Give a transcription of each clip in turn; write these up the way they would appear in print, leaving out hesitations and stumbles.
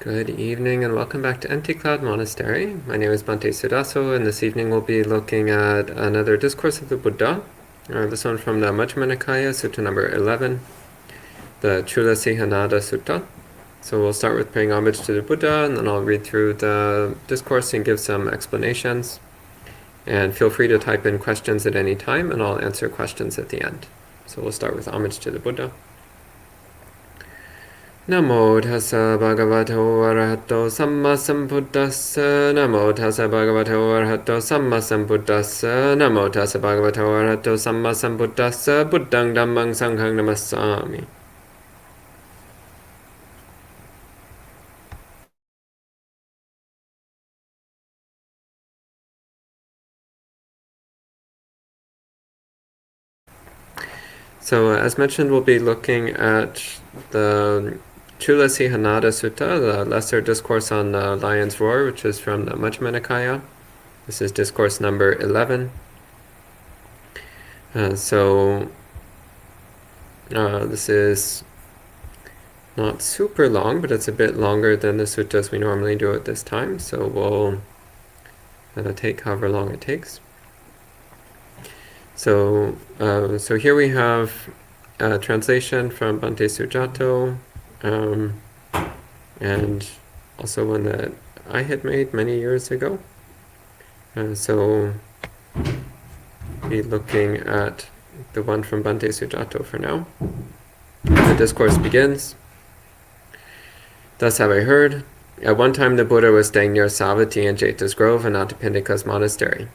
Good evening and welcome back to Empty Cloud Monastery. My name is Bhante Suddhāso, and this evening we'll be looking at another discourse of the Buddha. This one from the Majjhima Nikaya, Sutta number 11, the Chula Sihanada Sutta. So we'll start with paying homage to the Buddha, and then I'll read through the discourse and give some explanations. And feel free to type in questions at any time, and I'll answer questions at the end. So we'll start with homage to the Buddha. Namo tassa bhagavato arahato samma sambuddhassa. Namo tassa bhagavato arahato samma sambuddhassa. Namo tassa bhagavato arahato samma sambuddhassa. Buddhang dhammang sanghang namassami. So as mentioned, we'll be looking at the Chula Sihanada Sutta, the Lesser Discourse on the Lion's Roar, which is from the Majjhima Nikaya. This is discourse number 11. This is not super long, but it's a bit longer than the suttas we normally do at this time, so we'll take however long it takes. So here we have a translation from Bhante Sujato, and also one that I had made many years ago. So be looking at the one from Bhante Sujato for now. The discourse begins. Thus have I heard. At one time the Buddha was staying near Savatthi in Jeta's Grove, Anathapindika's monastery.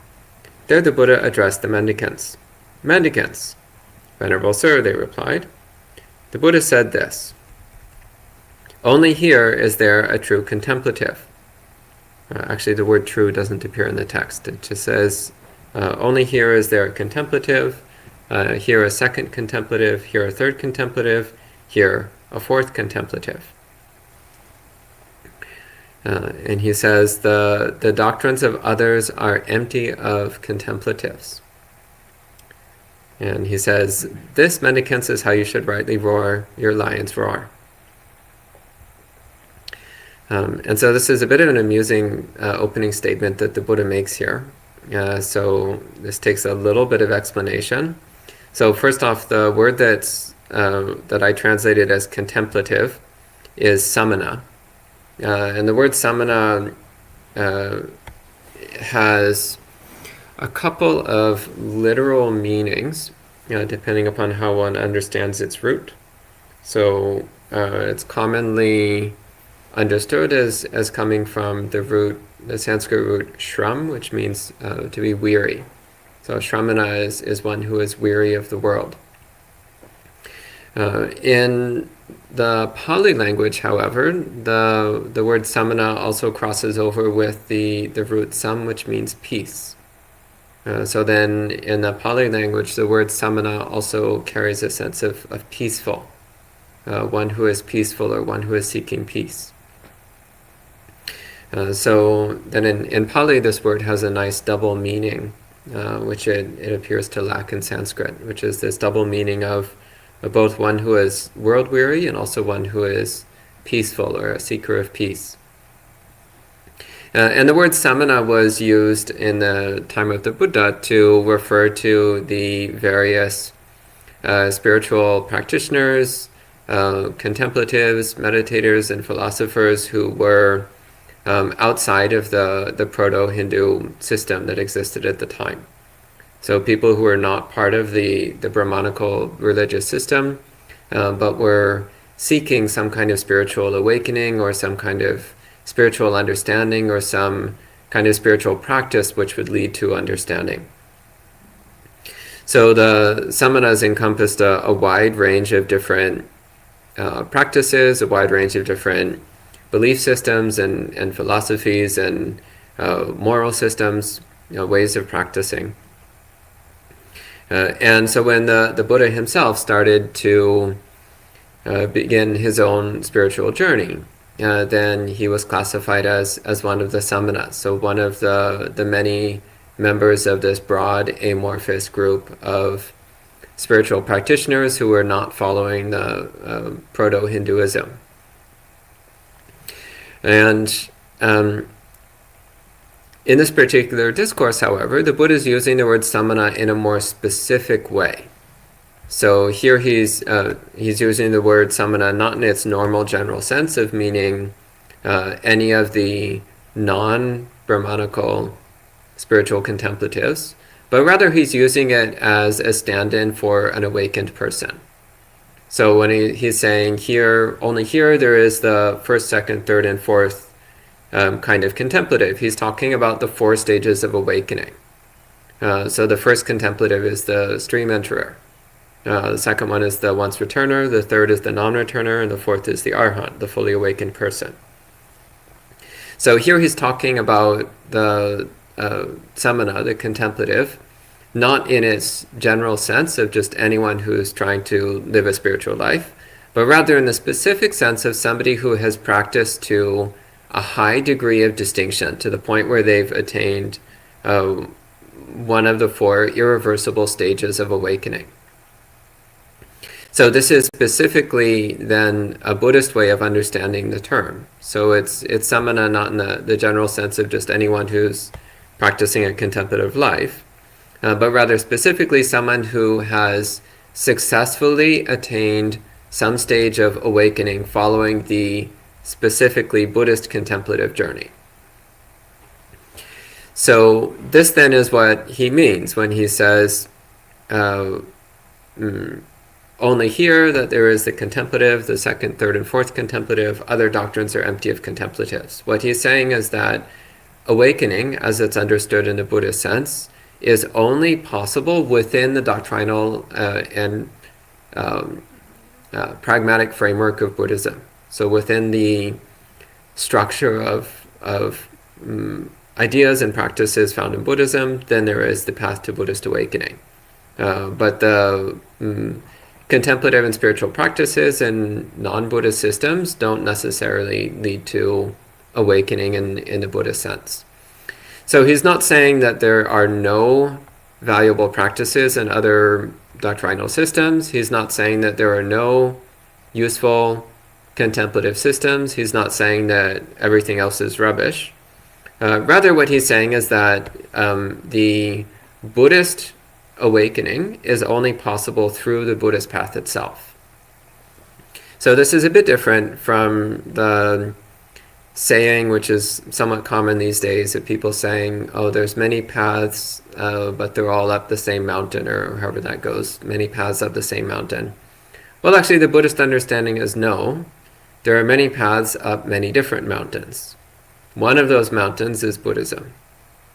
There the Buddha addressed the mendicants. Mendicants! Venerable Sir, they replied. The Buddha said this. Only here is there a true contemplative. Actually, the word true doesn't appear in the text. It just says, only here is there a contemplative, here a second contemplative, here a third contemplative, here a fourth contemplative. And he says, the doctrines of others are empty of contemplatives. And he says, this, mendicants, is how you should rightly roar your lion's roar. And so this is a bit of an amusing opening statement that the Buddha makes here. So this takes a little bit of explanation. So first off, the word that I translated as contemplative is samana. And the word samana has a couple of literal meanings, depending upon how one understands its root. So it's commonly understood as coming from the Sanskrit root shram, which means to be weary. So shramana is one who is weary of the world. In the Pali language, however, the word samana also crosses over with the root sam, which means peace. So then in the Pali language, the word samana also carries a sense of peaceful, one who is peaceful or one who is seeking peace. So then in Pali, this word has a nice double meaning, which it appears to lack in Sanskrit, which is this double meaning of both one who is world-weary and also one who is peaceful or a seeker of peace. And the word samana was used in the time of the Buddha to refer to the various spiritual practitioners, contemplatives, meditators, and philosophers who were outside of the proto-Hindu system that existed at the time. So people who were not part of the Brahmanical religious system, but were seeking some kind of spiritual awakening or some kind of spiritual understanding or some kind of spiritual practice which would lead to understanding. So the samanas encompassed a wide range of different practices, a wide range of different belief systems and philosophies and moral systems, ways of practicing. And so when the Buddha himself started to begin his own spiritual journey, then he was classified as one of the samanas, so one of the many members of this broad amorphous group of spiritual practitioners who were not following the proto-Hinduism. And in this particular discourse, however, the Buddha is using the word samana in a more specific way. So here he's using the word samana not in its normal general sense of meaning any of the non-Brahmanical spiritual contemplatives, but rather he's using it as a stand-in for an awakened person. So when he's saying here, only here there is the first, second, third, and fourth kind of contemplative, he's talking about the 4 stages of awakening. So the first contemplative is the stream enterer. The second one is the once returner, the third is the non-returner, and the fourth is the arhat, the fully awakened person. So here he's talking about the samana, the contemplative, not in its general sense of just anyone who's trying to live a spiritual life, but rather in the specific sense of somebody who has practiced to a high degree of distinction, to the point where they've attained one of the 4 irreversible stages of awakening. So this is specifically then a Buddhist way of understanding the term. So it's samana not in the general sense of just anyone who's practicing a contemplative life, but rather specifically someone who has successfully attained some stage of awakening following the specifically Buddhist contemplative journey. So this then is what he means when he says only here that there is the contemplative, the second, third, and fourth contemplative. Other doctrines are empty of contemplatives. What he's saying is that awakening, as it's understood in the Buddhist sense, is only possible within the doctrinal and pragmatic framework of Buddhism. So within the structure of ideas and practices found in Buddhism, then there is the path to Buddhist awakening. But the contemplative and spiritual practices and non-Buddhist systems don't necessarily lead to awakening in the Buddhist sense. So he's not saying that there are no valuable practices in other doctrinal systems. He's not saying that there are no useful contemplative systems. He's not saying that everything else is rubbish. Rather, what he's saying is that the Buddhist awakening is only possible through the Buddhist path itself. So this is a bit different from the saying, which is somewhat common these days, of people saying, oh, there's many paths, but they're all up the same mountain, or however that goes, many paths up the same mountain. Well, actually, the Buddhist understanding is no, there are many paths up many different mountains. One of those mountains is Buddhism.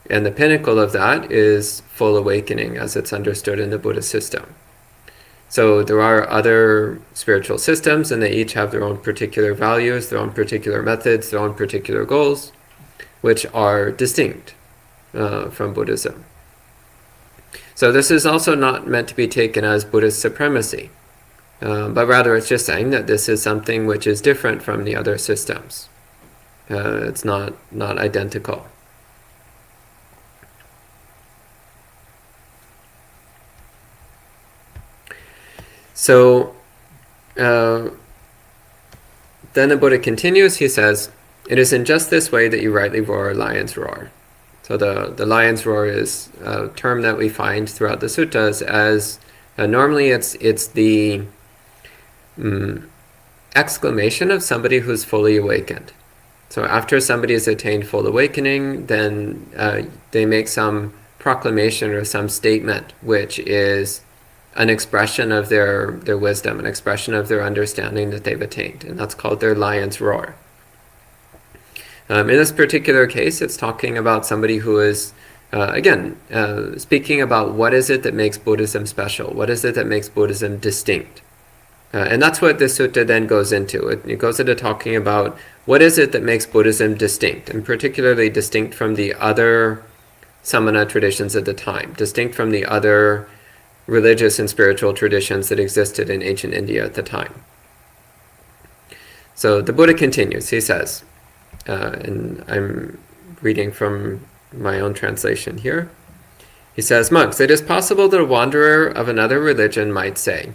And the pinnacle of that is full awakening as it's understood in the Buddhist system. So there are other spiritual systems, and they each have their own particular values, their own particular methods, their own particular goals, which are distinct from Buddhism. So this is also not meant to be taken as Buddhist supremacy, but rather it's just saying that this is something which is different from the other systems. It's not identical. So then the Buddha continues, he says, it is in just this way that you rightly roar a lion's roar. So the lion's roar is a term that we find throughout the suttas as, normally it's the exclamation of somebody who's fully awakened. So after somebody has attained full awakening, then they make some proclamation or some statement which is an expression of their wisdom, an expression of their understanding that they've attained. And that's called their lion's roar. In this particular case, it's talking about somebody who is, speaking about what is it that makes Buddhism special? What is it that makes Buddhism distinct? And that's what this sutta then goes into. It goes into talking about what is it that makes Buddhism distinct, and particularly distinct from the other samana traditions at the time, distinct from the other religious and spiritual traditions that existed in ancient India at the time. So the Buddha continues, he says, and I'm reading from my own translation here. He says, monks, it is possible that a wanderer of another religion might say,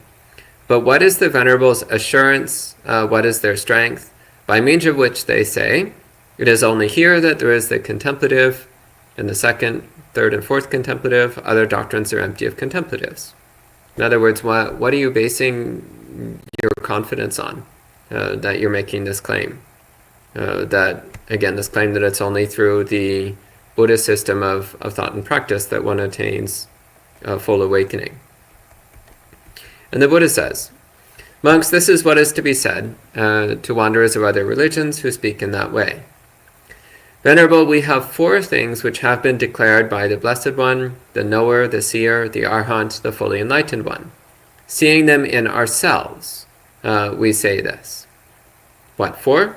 but what is the Venerable's assurance, what is their strength, by means of which they say, It is only here that there is the contemplative, and the second, third, and fourth contemplative. Other doctrines are empty of contemplatives. In other words, what are you basing your confidence on, that you're making this claim? That, again, this claim that it's only through the Buddhist system of thought and practice that one attains full awakening. And the Buddha says, "Monks, this is what is to be said to wanderers of other religions who speak in that way. Venerable, we have 4 things which have been declared by the Blessed One, the Knower, the Seer, the Arhat, the Fully Enlightened One. Seeing them in ourselves, we say this." What for?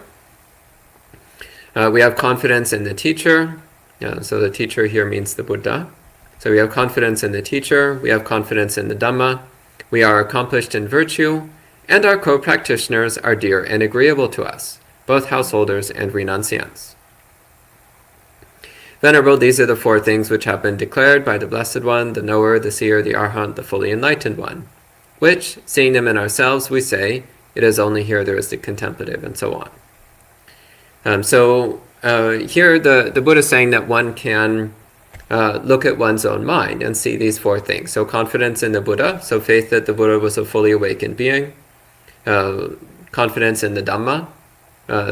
We have confidence in the teacher. So the teacher here means the Buddha. So we have confidence in the teacher, we have confidence in the Dhamma, we are accomplished in virtue, and our co-practitioners are dear and agreeable to us, both householders and renunciants. Venerable, these are the 4 things which have been declared by the Blessed One, the Knower, the Seer, the Arhat, the Fully Enlightened One, which, seeing them in ourselves, we say, it is only here there is the contemplative, and so on. Here the Buddha is saying that one can look at one's own mind and see these 4 things. So confidence in the Buddha, so faith that the Buddha was a fully awakened being. Confidence in the Dhamma,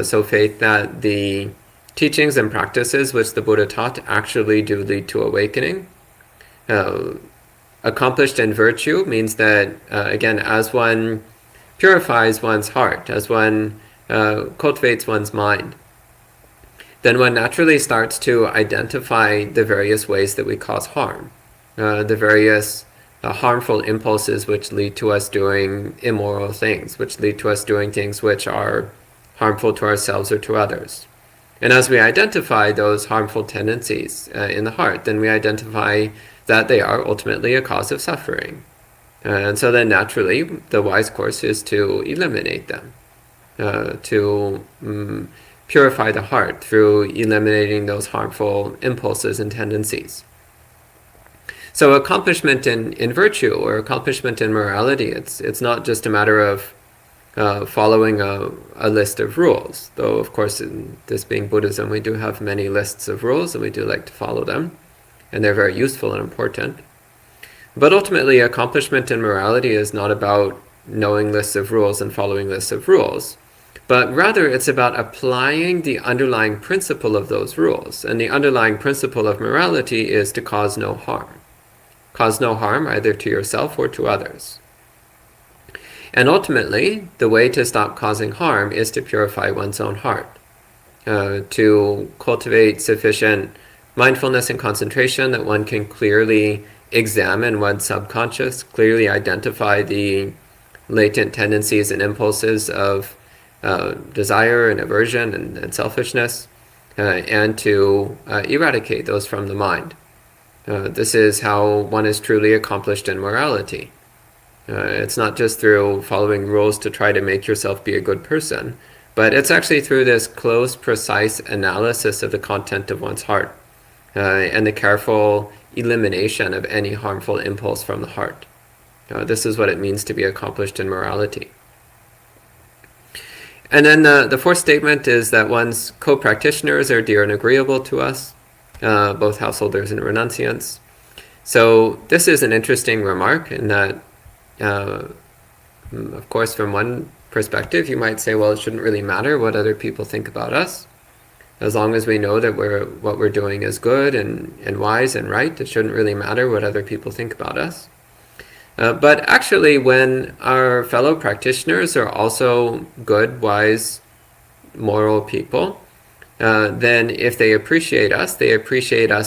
so faith that the teachings and practices which the Buddha taught actually do lead to awakening. Accomplished in virtue means that, again, as one purifies one's heart, as one cultivates one's mind, then one naturally starts to identify the various ways that we cause harm, the various harmful impulses which lead to us doing immoral things, which lead to us doing things which are harmful to ourselves or to others. And as we identify those harmful tendencies in the heart, then we identify that they are ultimately a cause of suffering. And so then naturally, the wise course is to eliminate them, to purify the heart through eliminating those harmful impulses and tendencies. So accomplishment in virtue or accomplishment in morality, it's not just a matter of following a list of rules, though of course in this being Buddhism we do have many lists of rules and we do like to follow them, and they're very useful and important. But ultimately accomplishment in morality is not about knowing lists of rules and following lists of rules, but rather it's about applying the underlying principle of those rules. And the underlying principle of morality is to cause no harm. Cause no harm either to yourself or to others. And ultimately, the way to stop causing harm is to purify one's own heart, to cultivate sufficient mindfulness and concentration that one can clearly examine one's subconscious, clearly identify the latent tendencies and impulses of desire and aversion and selfishness, and to eradicate those from the mind. This is how one is truly accomplished in morality. It's not just through following rules to try to make yourself be a good person, but it's actually through this close, precise analysis of the content of one's heart, and the careful elimination of any harmful impulse from the heart. This is what it means to be accomplished in morality. And then the 4th statement is that one's co-practitioners are dear and agreeable to us, both householders and renunciants. So this is an interesting remark in that, of course, from one perspective, you might say, well, it shouldn't really matter what other people think about us. As long as we know that what we're doing is good and wise and right, it shouldn't really matter what other people think about us. But actually, when our fellow practitioners are also good, wise, moral people, then if they appreciate us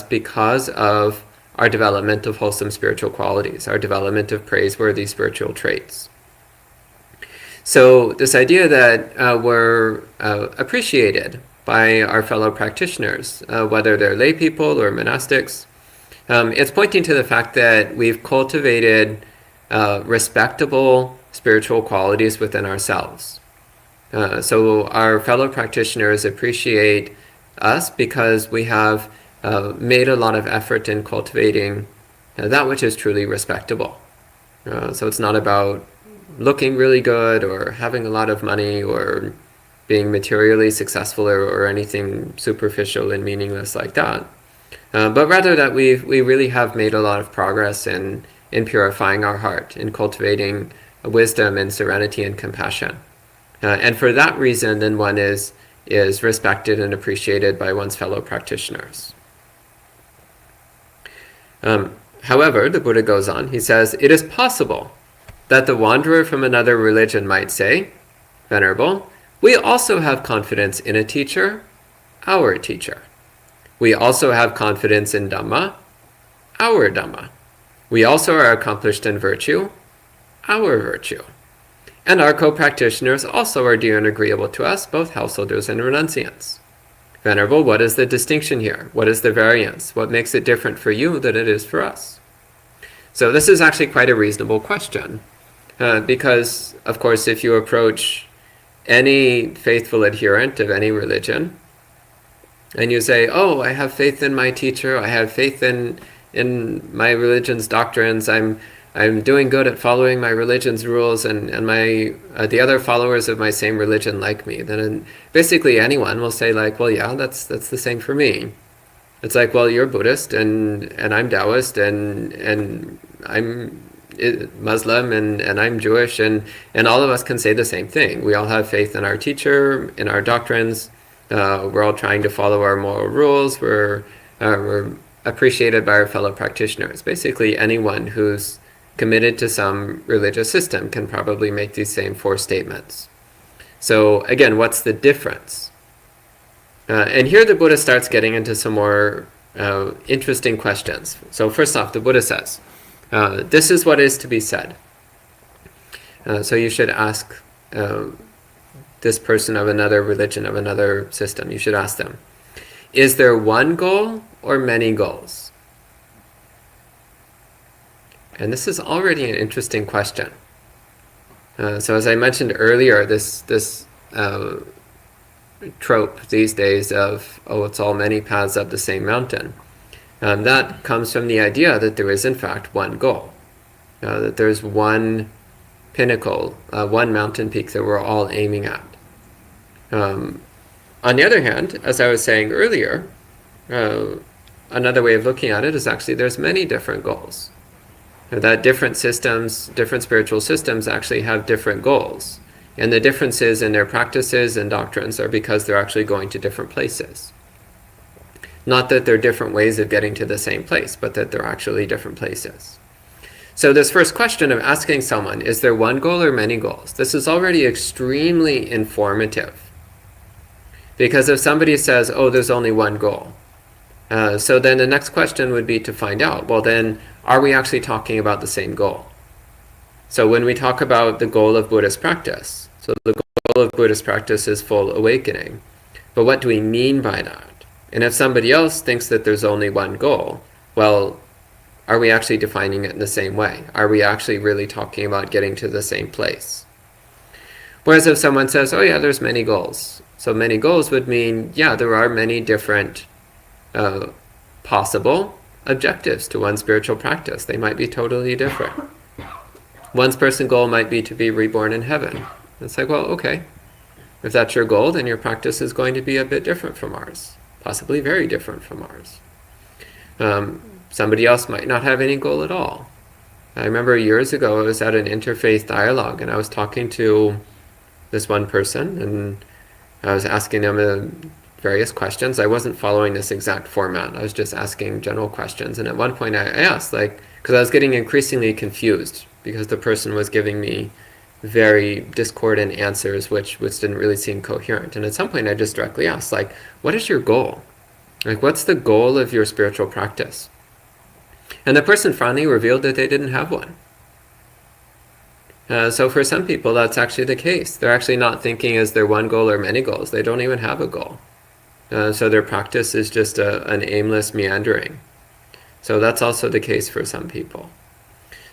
because of our development of wholesome spiritual qualities, our development of praiseworthy spiritual traits. So this idea that we're appreciated by our fellow practitioners, whether they're lay people or monastics, it's pointing to the fact that we've cultivated respectable spiritual qualities within ourselves. So our fellow practitioners appreciate us because we have made a lot of effort in cultivating that which is truly respectable. So it's not about looking really good or having a lot of money or being materially successful or anything superficial and meaningless like that. But rather that we really have made a lot of progress in purifying our heart, in cultivating wisdom and serenity and compassion. And for that reason, then one is respected and appreciated by one's fellow practitioners. However, the Buddha goes on, he says, it is possible that the wanderer from another religion might say, Venerable, we also have confidence in a teacher, our teacher. We also have confidence in Dhamma, our Dhamma. We also are accomplished in virtue, our virtue. And our co-practitioners also are dear and agreeable to us, both householders and renunciants. Venerable, what is the distinction here? What is the variance? What makes it different for you than it is for us? So this is actually quite a reasonable question, because, of course, if you approach any faithful adherent of any religion, and you say, oh, I have faith in my teacher, I have faith in my religion's doctrines, I'm doing good at following my religion's rules, and my the other followers of my same religion like me, then basically anyone will say like, well, yeah, that's the same for me. It's like, well, you're Buddhist and I'm Taoist and I'm Muslim and I'm Jewish, and all of us can say the same thing. We all have faith in our teacher, in our doctrines. We're all trying to follow our moral rules. We're appreciated by our fellow practitioners. Basically, anyone who's committed to some religious system can probably make these same four statements. So again, what's the difference? And here the Buddha starts getting into some more interesting questions. So first off, the Buddha says, this is what is to be said. So you should ask this person of another religion, of another system, you should ask them, is there one goal or many goals? And this is already an interesting question. So as I mentioned earlier, this trope these days of, oh, it's all many paths up the same mountain. That comes from the idea that there is in fact one goal, that there's one pinnacle, one mountain peak that we're all aiming at. On the other hand, as I was saying earlier, another way of looking at it is actually there's many different goals. That different systems, different spiritual systems actually have different goals. And the differences in their practices and doctrines are because they're actually going to different places. Not that they're different ways of getting to the same place, but that they're actually different places. So this first question of asking someone, is there one goal or many goals? This is already extremely informative. Because if somebody says, oh, there's only one goal, so then the next question would be to find out, well then, are we actually talking about the same goal? So when we talk about the goal of Buddhist practice, so the goal of Buddhist practice is full awakening. But what do we mean by that? And if somebody else thinks that there's only one goal, well, are we actually defining it in the same way? Are we actually really talking about getting to the same place? Whereas if someone says, oh yeah, there's many goals. So many goals would mean, yeah, there are many different possible objectives to one spiritual practice. They might be totally different. One's person goal might be to be reborn in heaven. It's like, well, okay. If that's your goal, then your practice is going to be a bit different from ours. Possibly very different from ours. Somebody else might not have any goal at all. I remember years ago I was at an interfaith dialogue and I was talking to this one person and I was asking them various questions. I wasn't following this exact format. I was just asking general questions. And at one point I asked, because I was getting increasingly confused because the person was giving me very discordant answers which didn't really seem coherent. And at some point I just directly asked, what is your goal? What's the goal of your spiritual practice? And the person finally revealed that they didn't have one. So for some people that's actually the case. They're actually not thinking is there one goal or many goals. They don't even have a goal. So their practice is just an aimless meandering. So that's also the case for some people.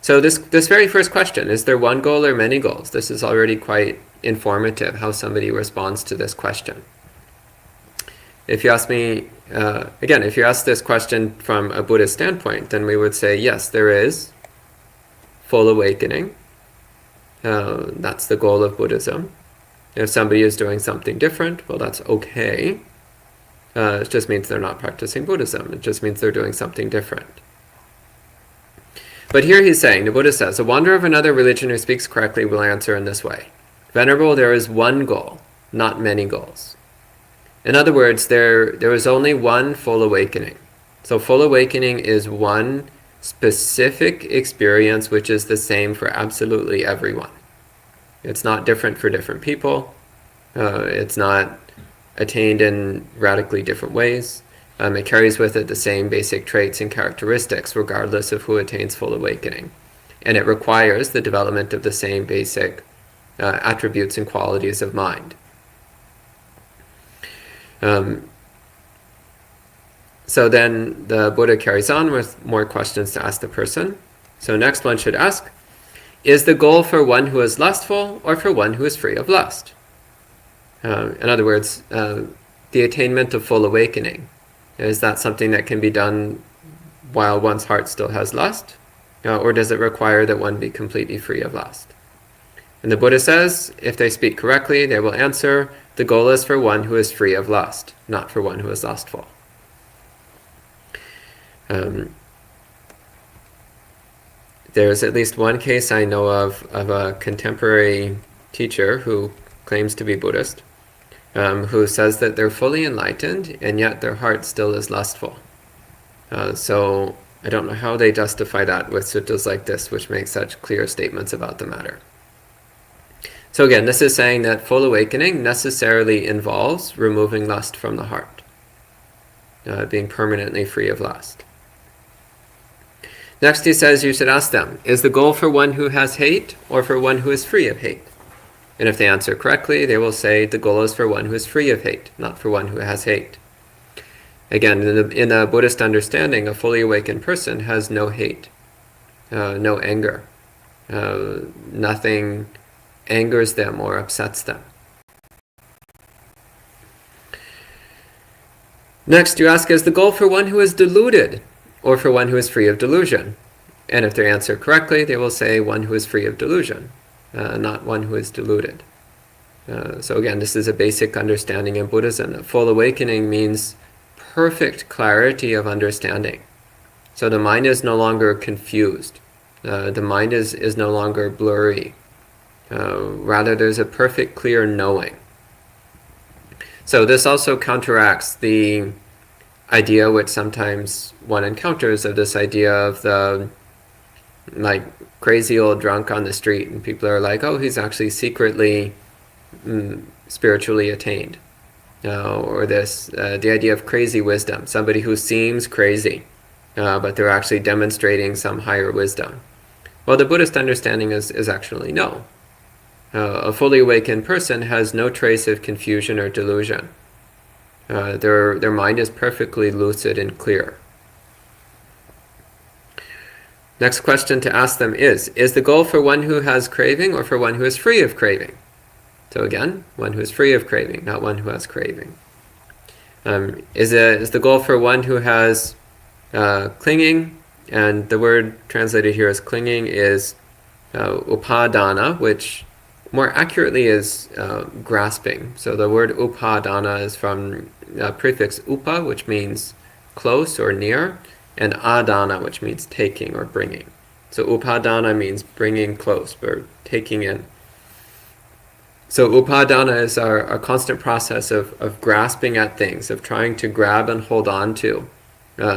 So this very first question, is there one goal or many goals? This is already quite informative how somebody responds to this question. If you ask me, again, if you ask this question from a Buddhist standpoint, then we would say, yes, there is full awakening. That's the goal of Buddhism. If somebody is doing something different, well, that's okay. It just means they're not practicing Buddhism. It just means they're doing something different. But here he's saying, the Buddha says, a wanderer of another religion who speaks correctly will answer in this way. Venerable, there is one goal, not many goals. In other words, there is only one full awakening. So full awakening is one specific experience which is the same for absolutely everyone. It's not different for different people. It's not attained in radically different ways. It carries with it the same basic traits and characteristics regardless of who attains full awakening. And it requires the development of the same basic attributes and qualities of mind. So then the Buddha carries on with more questions to ask the person. So next one should ask, is the goal for one who is lustful or for one who is free of lust? In other words, the attainment of full awakening. Is that something that can be done while one's heart still has lust? Or does it require that one be completely free of lust? And the Buddha says, if they speak correctly, they will answer, the goal is for one who is free of lust, not for one who is lustful. There's at least one case I know of a contemporary teacher who claims to be Buddhist, who says that they're fully enlightened and yet their heart still is lustful. So I don't know how they justify that with suttas like this, which make such clear statements about the matter. So again, this is saying that full awakening necessarily involves removing lust from the heart, being permanently free of lust. Next he says you should ask them, is the goal for one who has hate or for one who is free of hate? And if they answer correctly, they will say the goal is for one who is free of hate, not for one who has hate. Again, in the Buddhist understanding, a fully awakened person has no hate, no anger. Nothing angers them or upsets them. Next, you ask, is the goal for one who is deluded or for one who is free of delusion? And if they answer correctly, they will say one who is free of delusion, not one who is deluded. So again, this is a basic understanding in Buddhism. That full awakening means perfect clarity of understanding. So the mind is no longer confused. The mind is no longer blurry. Rather, there's a perfect, clear knowing. So this also counteracts the idea which sometimes one encounters of this idea of the crazy old drunk on the street, and people are like, oh, he's actually secretly spiritually attained. Or this, the idea of crazy wisdom, somebody who seems crazy, but they're actually demonstrating some higher wisdom. Well, the Buddhist understanding is actually no. A fully awakened person has no trace of confusion or delusion. Their mind is perfectly lucid and clear. Next question to ask them is the goal for one who has craving or for one who is free of craving? So again, one who is free of craving, not one who has craving. Is the goal for one who has clinging? And the word translated here as clinging is Upādāna, which more accurately is grasping. So the word Upādāna is from prefix upa, which means close or near, and ādāna, which means taking or bringing. So Upādāna means bringing close or taking in. So Upādāna is our constant process of grasping at things, of trying to grab and hold on to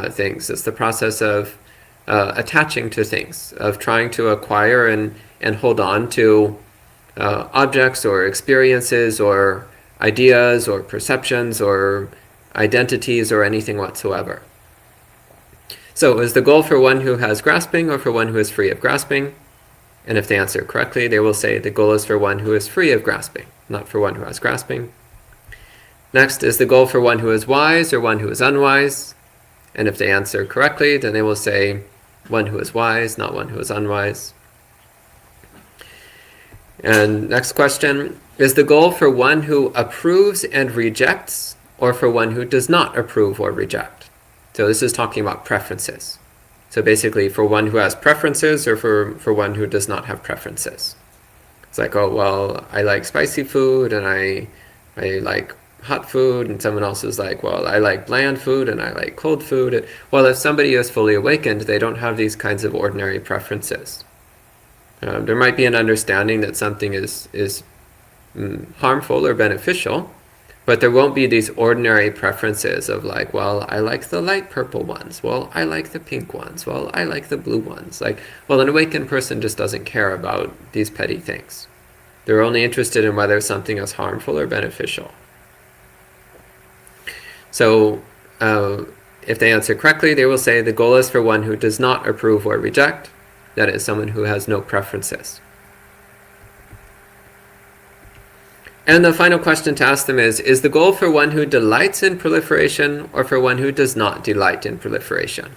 things. It's the process of attaching to things, of trying to acquire and hold on to objects or experiences or ideas or perceptions or identities or anything whatsoever. So is the goal for one who has grasping or for one who is free of grasping? And if they answer correctly, they will say the goal is for one who is free of grasping, not for one who has grasping. Next, is the goal for one who is wise or one who is unwise? And if they answer correctly, then they will say one who is wise, not one who is unwise. And next question, is the goal for one who approves and rejects or for one who does not approve or reject? So this is talking about preferences. So basically for one who has preferences or for one who does not have preferences. It's like, oh, well, I like spicy food and I like hot food, and someone else is like, well, I like bland food and I like cold food. Well, if somebody is fully awakened, they don't have these kinds of ordinary preferences. There might be an understanding that something is harmful or beneficial, but there won't be these ordinary preferences of like, well, I like the light purple ones. Well, I like the pink ones. Well, I like the blue ones. Like, well, an awakened person just doesn't care about these petty things. They're only interested in whether something is harmful or beneficial. So, if they answer correctly, they will say the goal is for one who does not approve or reject. That is, someone who has no preferences. And the final question to ask them is the goal for one who delights in proliferation or for one who does not delight in proliferation?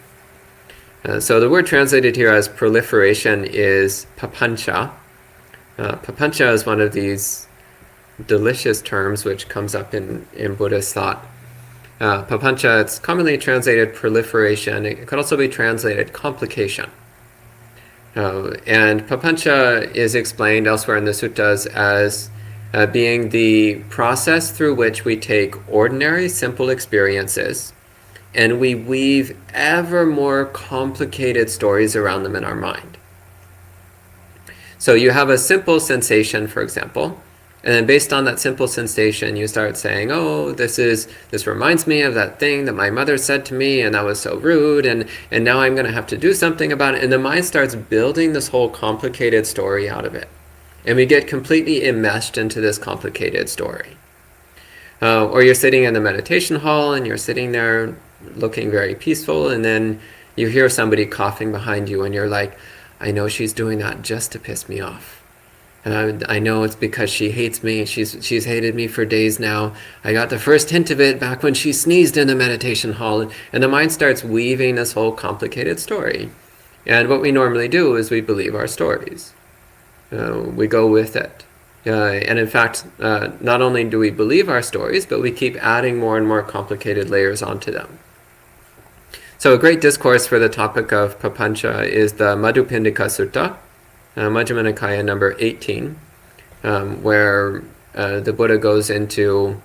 So the word translated here as proliferation is papancha. Papancha is one of these delicious terms which comes up in Buddhist thought. Papancha, it's commonly translated proliferation. It could also be translated complication. And papancha is explained elsewhere in the suttas as being the process through which we take ordinary, simple experiences and we weave ever more complicated stories around them in our mind. So you have a simple sensation, for example, and then based on that simple sensation, you start saying, oh, this reminds me of that thing that my mother said to me, and that was so rude, and now I'm going to have to do something about it. And the mind starts building this whole complicated story out of it. And we get completely enmeshed into this complicated story. Or you're sitting in the meditation hall, and you're sitting there looking very peaceful, and then you hear somebody coughing behind you, and you're like, I know she's doing that just to piss me off. And I know it's because she hates me. She's hated me for days now. I got the first hint of it back when she sneezed in the meditation hall. And the mind starts weaving this whole complicated story. And what we normally do is we believe our stories. We go with it. And in fact, not only do we believe our stories, but we keep adding more and more complicated layers onto them. So a great discourse for the topic of papancha is the Madhupindika Sutta, Majjhima Nikaya number 18, where the Buddha goes into,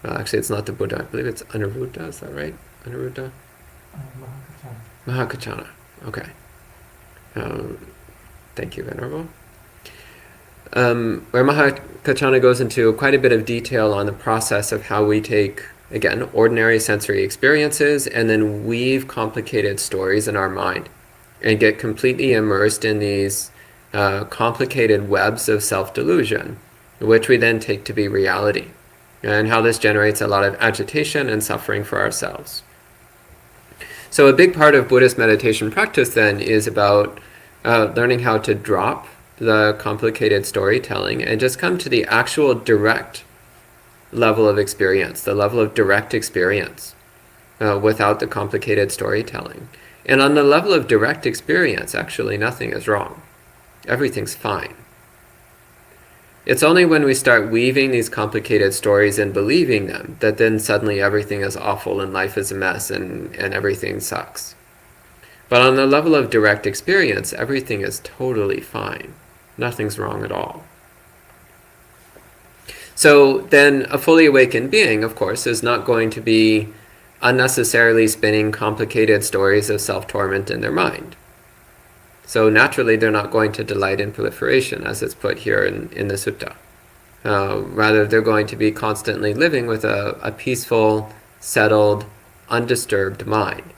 actually it's not the Buddha, I believe it's Anuruddha, is that right? Anuruddha? Mahakachana, okay. Thank you, Venerable. Where Mahakachana goes into quite a bit of detail on the process of how we take, again, ordinary sensory experiences and then weave complicated stories in our mind and get completely immersed in these complicated webs of self-delusion, which we then take to be reality, and how this generates a lot of agitation and suffering for ourselves. So a big part of Buddhist meditation practice then is about learning how to drop the complicated storytelling and just come to the actual direct level of experience, the level of direct experience without the complicated storytelling. And on the level of direct experience, actually nothing is wrong. Everything's fine. It's only when we start weaving these complicated stories and believing them that then suddenly everything is awful and life is a mess and everything sucks. But on the level of direct experience, everything is totally fine. Nothing's wrong at all. So then a fully awakened being, of course, is not going to be unnecessarily spinning complicated stories of self-torment in their mind. So naturally, they're not going to delight in proliferation, as it's put here in the sutta. Rather, they're going to be constantly living with a peaceful, settled, undisturbed mind.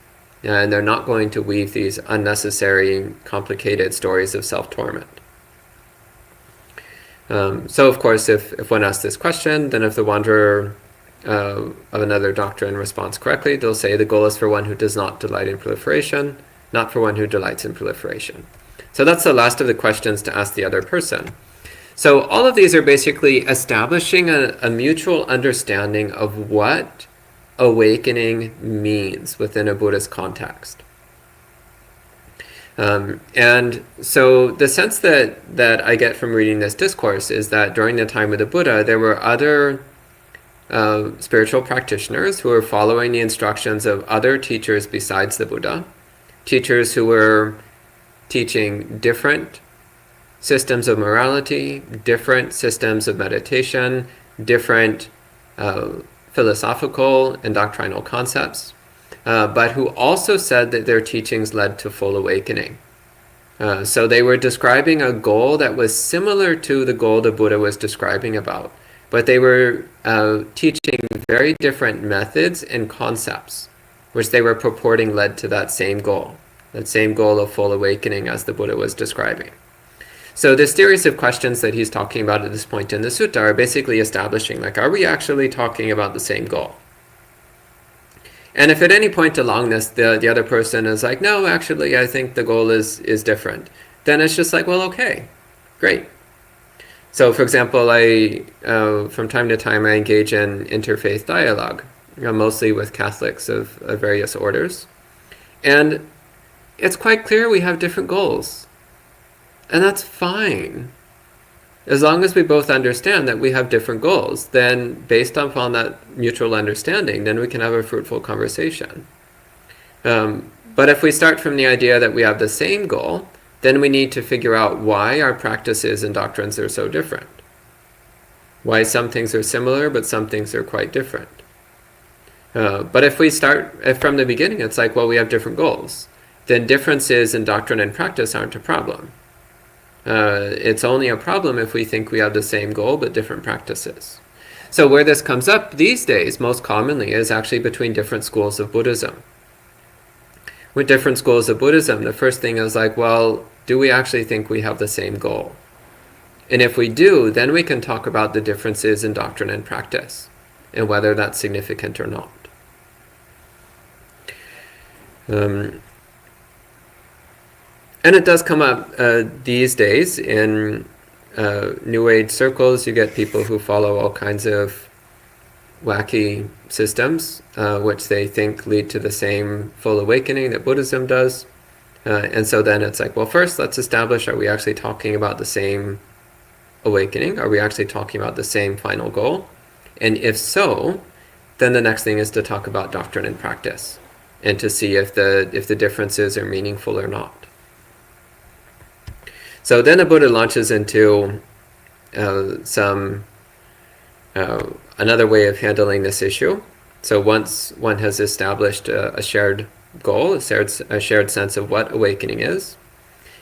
And they're not going to weave these unnecessary, complicated stories of self-torment. So, of course, if one asks this question, then if the wanderer of another doctrine responds correctly, they'll say the goal is for one who does not delight in proliferation, not for one who delights in proliferation. So that's the last of the questions to ask the other person. So all of these are basically establishing a mutual understanding of what awakening means within a Buddhist context. And so the sense that I get from reading this discourse is that during the time of the Buddha, there were other spiritual practitioners who were following the instructions of other teachers besides the Buddha, teachers who were teaching different systems of morality, different systems of meditation, different philosophical and doctrinal concepts, but who also said that their teachings led to full awakening. So they were describing a goal that was similar to the goal the Buddha was describing about, but they were teaching very different methods and concepts, which they were purporting led to that same goal of full awakening as the Buddha was describing. So the series of questions that he's talking about at this point in the sutta are basically establishing, like, are we actually talking about the same goal? And if at any point along this, the other person is like, no, actually, I think the goal is different, then it's just like, well, okay, great. So, for example, from time to time, I engage in interfaith dialogue, mostly with Catholics of various orders. And it's quite clear we have different goals. And that's fine. As long as we both understand that we have different goals, then based upon that mutual understanding, then we can have a fruitful conversation. But if we start from the idea that we have the same goal, then we need to figure out why our practices and doctrines are so different. Why some things are similar, but some things are quite different. But if we start from the beginning, it's like, well, we have different goals. Then differences in doctrine and practice aren't a problem. It's only a problem if we think we have the same goal but different practices. So where this comes up these days most commonly is actually between different schools of Buddhism. With different schools of Buddhism, the first thing is like, well, do we actually think we have the same goal? And if we do, then we can talk about the differences in doctrine and practice and whether that's significant or not. And it does come up these days in New Age circles. You get people who follow all kinds of wacky systems, which they think lead to the same full awakening that Buddhism does. And so then it's like, well, first let's establish, are we actually talking about the same awakening? Are we actually talking about the same final goal? And if so, then the next thing is to talk about doctrine and practice and to see if the differences are meaningful or not. So then the Buddha launches into another way of handling this issue. So once one has established a shared goal, a shared sense of what awakening is,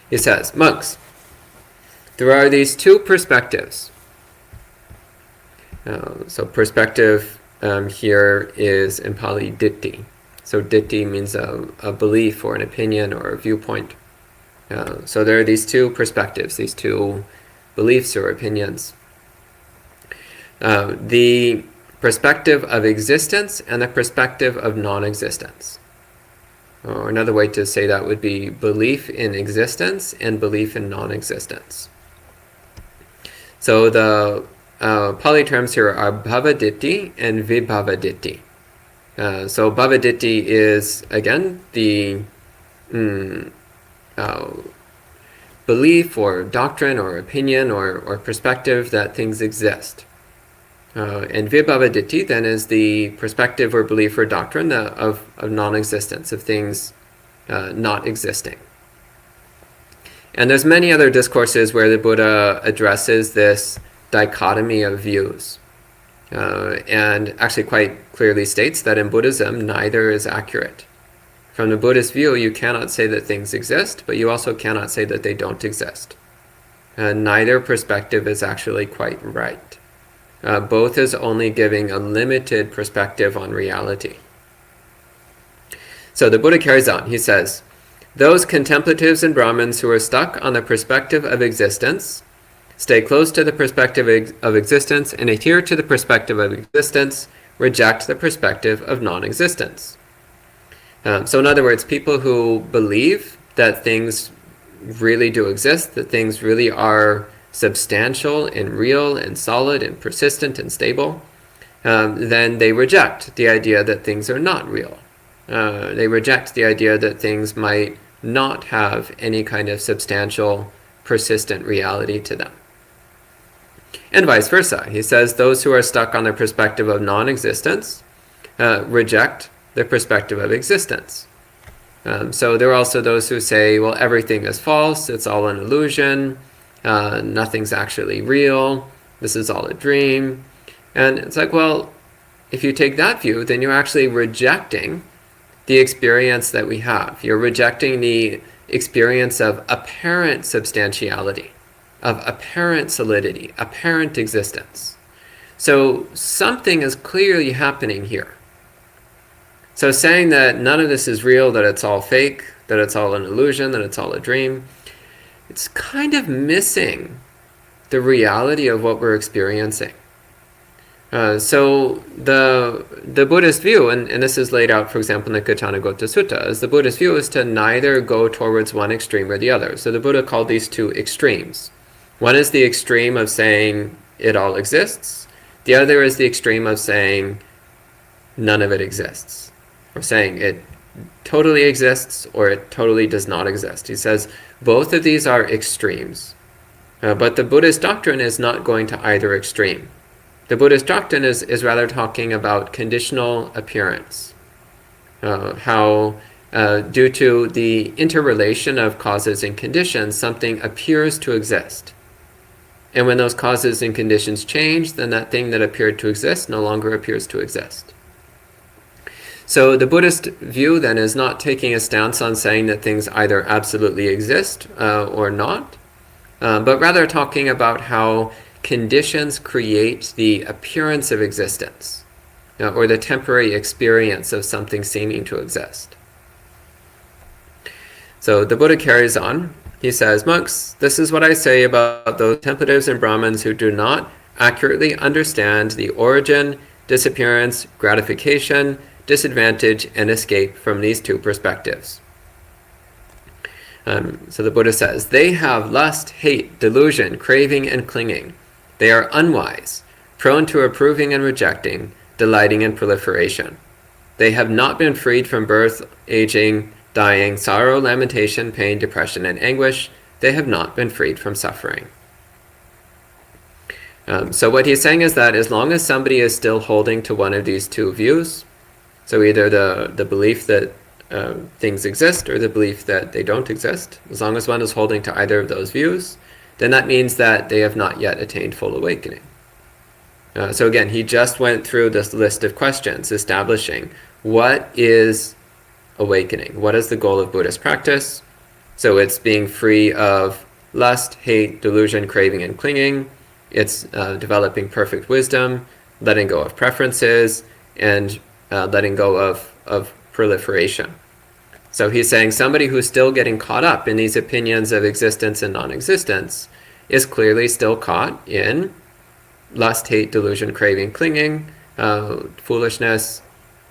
he says, monks, there are these two perspectives. So perspective here is in Pali ditti. So ditti means a belief or an opinion or a viewpoint. So there are these two perspectives, these two beliefs or opinions. The perspective of existence and the perspective of non-existence. Or another way to say that would be belief in existence and belief in non-existence. So the Pali terms here are bhavaditti and vibhavaditti. So bhavaditti is, again, the belief or doctrine or opinion or perspective that things exist. And vibhavaditti then is the perspective or belief or doctrine of non-existence, of things not existing. And there's many other discourses where the Buddha addresses this dichotomy of views. And actually quite clearly states that in Buddhism, neither is accurate. From the Buddhist view, you cannot say that things exist, but you also cannot say that they don't exist. Neither perspective is actually quite right. Both is only giving a limited perspective on reality. So the Buddha carries on. He says, those contemplatives and Brahmins who are stuck on the perspective of existence, stay close to the perspective of existence and adhere to the perspective of existence, reject the perspective of non-existence. So in other words, people who believe that things really do exist, that things really are substantial and real and solid and persistent and stable, then they reject the idea that things are not real. They reject the idea that things might not have any kind of substantial, persistent reality to them. And vice versa. He says those who are stuck on the perspective of non-existence reject the perspective of existence. So there are also those who say, well, everything is false, it's all an illusion, nothing's actually real, this is all a dream. And it's like, well, if you take that view, then you're actually rejecting the experience that we have. You're rejecting the experience of apparent substantiality, of apparent solidity, apparent existence. So something is clearly happening here. So saying that none of this is real, that it's all fake, that it's all an illusion, that it's all a dream, it's kind of missing the reality of what we're experiencing. So the Buddhist view, and this is laid out, for example, in the Kaccanagotta Sutta, is the Buddhist view is to neither go towards one extreme or the other. So the Buddha called these two extremes. One is the extreme of saying it all exists. The other is the extreme of saying none of it exists, or saying it totally exists or it totally does not exist. He says both of these are extremes, but the Buddhist doctrine is not going to either extreme. The Buddhist doctrine is rather talking about conditional appearance, how due to the interrelation of causes and conditions, something appears to exist. And when those causes and conditions change, then that thing that appeared to exist no longer appears to exist. So the Buddhist view then is not taking a stance on saying that things either absolutely exist or not, but rather talking about how conditions create the appearance of existence, or the temporary experience of something seeming to exist. So the Buddha carries on. He says, monks, this is what I say about those contemplatives and Brahmins who do not accurately understand the origin, disappearance, gratification, disadvantage, and escape from these two perspectives. So the Buddha says, they have lust, hate, delusion, craving, and clinging. They are unwise, prone to approving and rejecting, delighting in proliferation. They have not been freed from birth, aging, dying, sorrow, lamentation, pain, depression, and anguish. They have not been freed from suffering. So what he's saying is that as long as somebody is still holding to one of these two views, so either the belief that things exist or the belief that they don't exist, as long as one is holding to either of those views, then that means that they have not yet attained full awakening. So again, he just went through this list of questions establishing what is awakening, what is the goal of Buddhist practice. So it's being free of lust, hate, delusion, craving, and clinging. It's developing perfect wisdom, letting go of preferences, and letting go of proliferation. So he's saying somebody who's still getting caught up in these opinions of existence and non-existence is clearly still caught in lust, hate, delusion, craving, clinging, foolishness,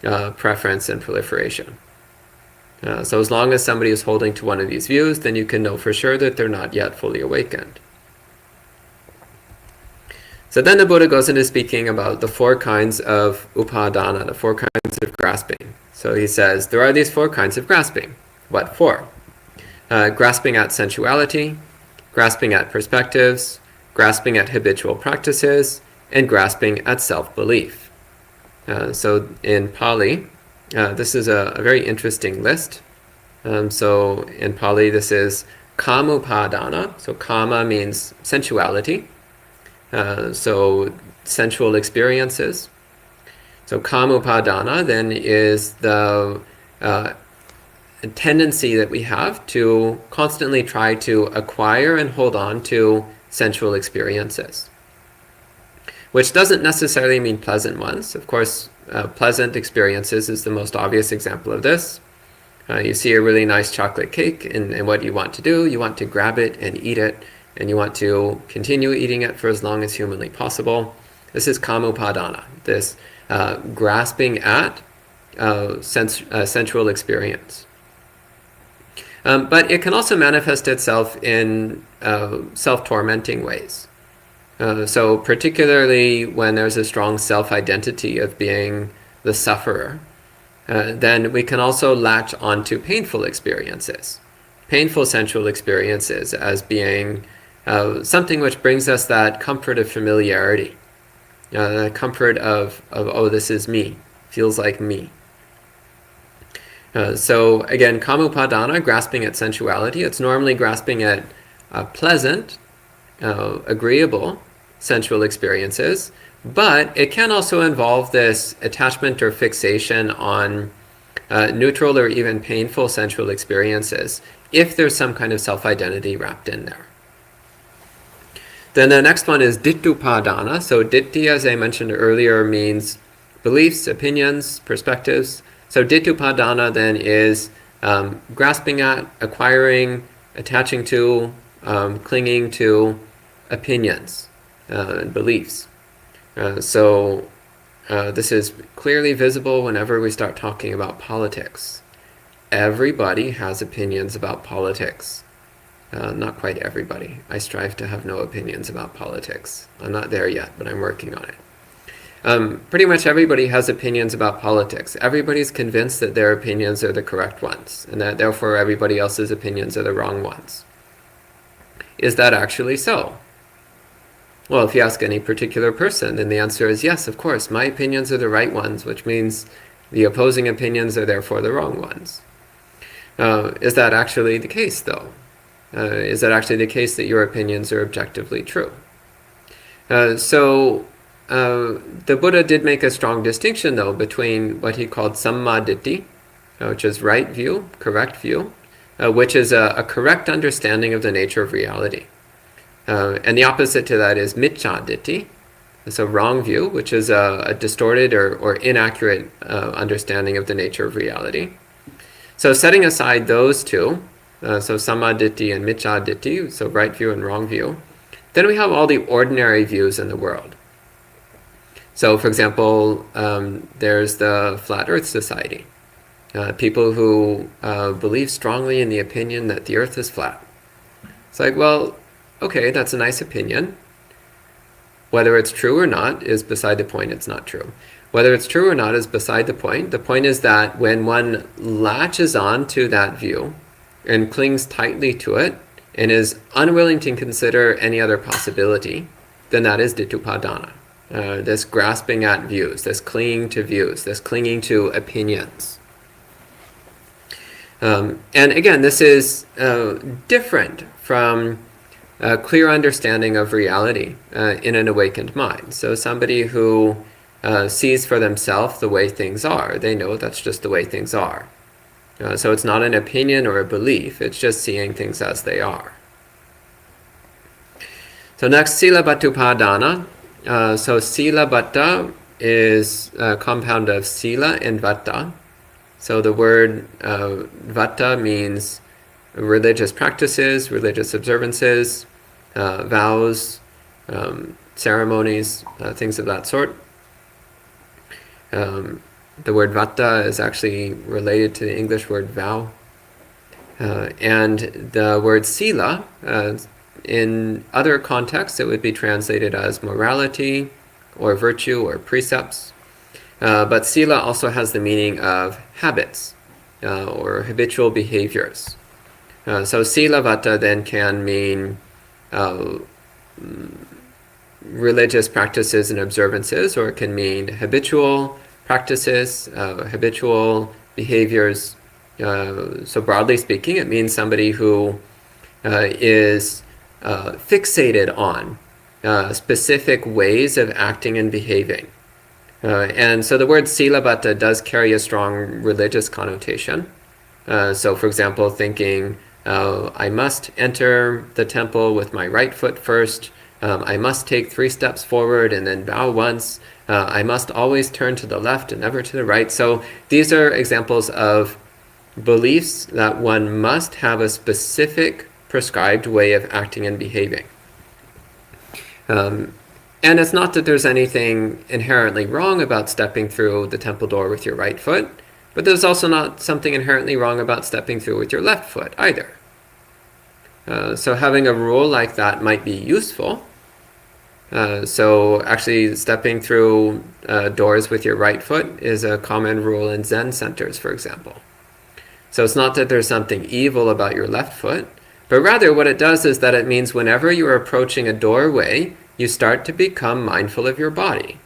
preference, and proliferation. So as long as somebody is holding to one of these views, then you can know for sure that they're not yet fully awakened. So then the Buddha goes into speaking about the four kinds of Upādāna, the four kinds of grasping. So he says, there are these four kinds of grasping. What for? Grasping at sensuality, grasping at perspectives, grasping at habitual practices, and grasping at self-belief. So in Pali, this is a very interesting list. So in Pali, this is kamupādāna. So kama means sensuality. So sensual experiences. So kamupādāna then is the tendency that we have to constantly try to acquire and hold on to sensual experiences, which doesn't necessarily mean pleasant ones. Of course, pleasant experiences is the most obvious example of this. You see a really nice chocolate cake, and what do you want to do? You want to grab it and eat it, and you want to continue eating it for as long as humanly possible. This is kamupādāna, this grasping at sensual experience. But it can also manifest itself in self-tormenting ways. So particularly when there's a strong self-identity of being the sufferer, then we can also latch onto painful experiences, painful sensual experiences as being something which brings us that comfort of familiarity, the comfort of, oh, this is me, feels like me. So again, kamupādāna, grasping at sensuality, it's normally grasping at pleasant agreeable sensual experiences, but it can also involve this attachment or fixation on neutral or even painful sensual experiences if there's some kind of self-identity wrapped in there. Then the next one is Upādāna. So ditti, as I mentioned earlier, means beliefs, opinions, perspectives. So Upādāna then is grasping at, acquiring, attaching to, clinging to opinions and beliefs. So this is clearly visible whenever we start talking about politics. Everybody has opinions about politics. Not quite everybody. I strive to have no opinions about politics. I'm not there yet, but I'm working on it. Pretty much everybody has opinions about politics. Everybody's convinced that their opinions are the correct ones, and that therefore everybody else's opinions are the wrong ones. Is that actually so? Well, if you ask any particular person, then the answer is yes, of course. My opinions are the right ones, which means the opposing opinions are therefore the wrong ones. Is that actually the case, though? Is that actually the case that your opinions are objectively true? So the Buddha did make a strong distinction, though, between what he called samma ditti, which is right view, correct view, which is a correct understanding of the nature of reality. And the opposite to that is miccha ditti, so wrong view, which is a distorted or inaccurate understanding of the nature of reality. So setting aside those two, so samma ditti and miccha ditti, so right view and wrong view, then we have all the ordinary views in the world. So, for example, there's the Flat Earth Society. People who believe strongly in the opinion that the Earth is flat. It's like, well, okay, that's a nice opinion. Whether it's true or not is beside the point. It's not true. Whether it's true or not is beside the point. The point is that when one latches on to that view and clings tightly to it and is unwilling to consider any other possibility, then that is Upādāna. This grasping at views, this clinging to views, this clinging to opinions. And again, this is different from a clear understanding of reality in an awakened mind. So somebody who sees for themselves the way things are, they know that's just the way things are. So it's not an opinion or a belief, it's just seeing things as they are. So next, Silabbata Upādāna. So Silabbata is a compound of sila and vata. So the word vata means religious practices, religious observances, vows, ceremonies, things of that sort. The word vata is actually related to the English word vow. And the word sila, in other contexts, it would be translated as morality or virtue or precepts. But sila also has the meaning of habits or habitual behaviors. So silavata then can mean religious practices and observances, or it can mean habitual practices, habitual behaviors. So broadly speaking, it means somebody who is fixated on specific ways of acting and behaving. And so the word silabbata does carry a strong religious connotation. So for example, thinking, I must enter the temple with my right foot first, I must take 3 steps forward and then bow once, I must always turn to the left and never to the right. So these are examples of beliefs that one must have a specific prescribed way of acting and behaving. And it's not that there's anything inherently wrong about stepping through the temple door with your right foot, but there's also not something inherently wrong about stepping through with your left foot either. So having a rule like that might be useful. So actually stepping through doors with your right foot is a common rule in Zen centers, for example. So it's not that there's something evil about your left foot, but rather what it does is that it means whenever you're approaching a doorway, you start to become mindful of your body.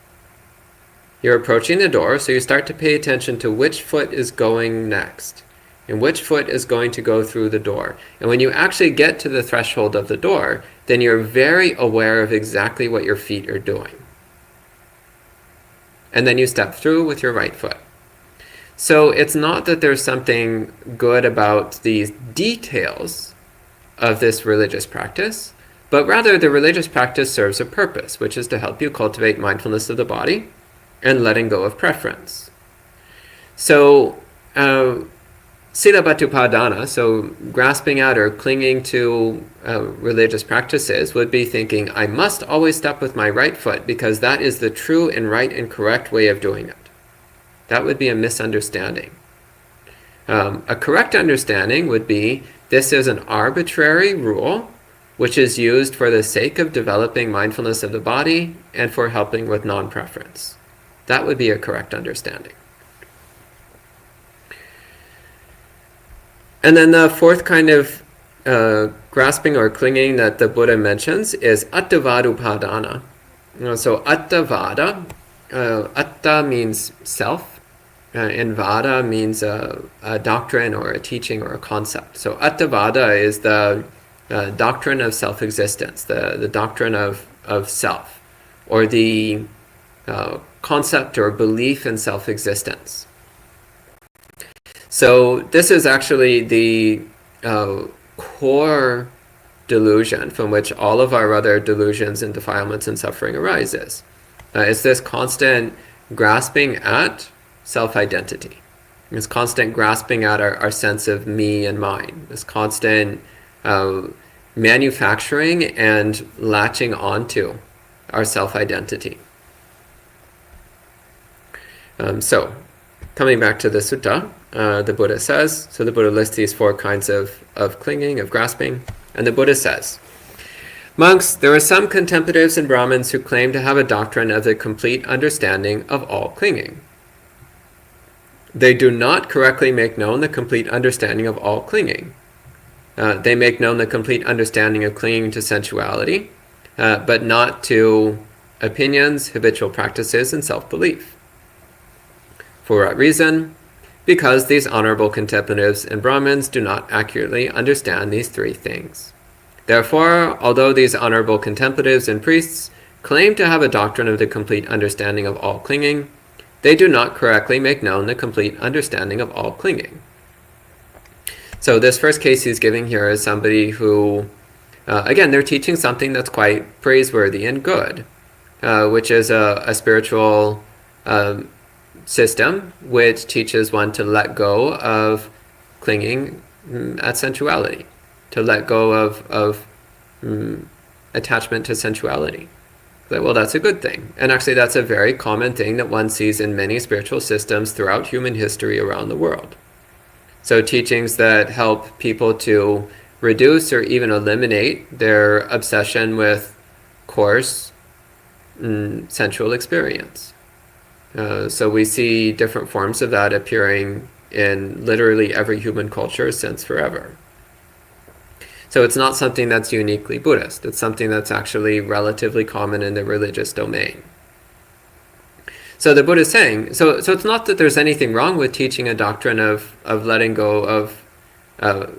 You're approaching the door, so you start to pay attention to which foot is going next. and which foot is going to go through the door. And when you actually get to the threshold of the door, then you're very aware of exactly what your feet are doing. And then you step through with your right foot. So it's not that there's something good about these details of this religious practice, but rather the religious practice serves a purpose, which is to help you cultivate mindfulness of the body and letting go of preference. So, Sila Upādāna, so grasping at or clinging to religious practices, would be thinking, I must always step with my right foot because that is the true and right and correct way of doing it. That would be a misunderstanding. A correct understanding would be, this is an arbitrary rule which is used for the sake of developing mindfulness of the body and for helping with non-preference. That would be a correct understanding. And then the fourth kind of grasping or clinging that the Buddha mentions is attavada upādāna. So attavada, atta means self, and vada means a doctrine or a teaching or a concept. So attavada is the doctrine of self-existence, the doctrine of self, or the concept or belief in self-existence. So this is actually the core delusion from which all of our other delusions and defilements and suffering arises. It's this constant grasping at self-identity. This constant grasping at our sense of me and mine. This constant manufacturing and latching onto our self-identity. So, coming back to the sutta, the Buddha says, so the Buddha lists these four kinds of clinging, of grasping, and the Buddha says, monks, there are some contemplatives and Brahmins who claim to have a doctrine of the complete understanding of all clinging. They do not correctly make known the complete understanding of all clinging. They make known the complete understanding of clinging to sensuality, but not to opinions, habitual practices, and self-belief. For what reason? Because these honorable contemplatives and Brahmins do not accurately understand these three things. Therefore, although these honorable contemplatives and priests claim to have a doctrine of the complete understanding of all clinging, they do not correctly make known the complete understanding of all clinging. So this first case he's giving here is somebody who, again, they're teaching something that's quite praiseworthy and good, which is a spiritual system which teaches one to let go of clinging at sensuality, to let go of attachment to sensuality. Well, that's a good thing. And actually that's a very common thing that one sees in many spiritual systems throughout human history around the world. So teachings that help people to reduce or even eliminate their obsession with coarse sensual experience. So we see different forms of that appearing in literally every human culture since forever. So it's not something that's uniquely Buddhist. It's something that's actually relatively common in the religious domain. So the Buddha is saying, so it's not that there's anything wrong with teaching a doctrine of letting go of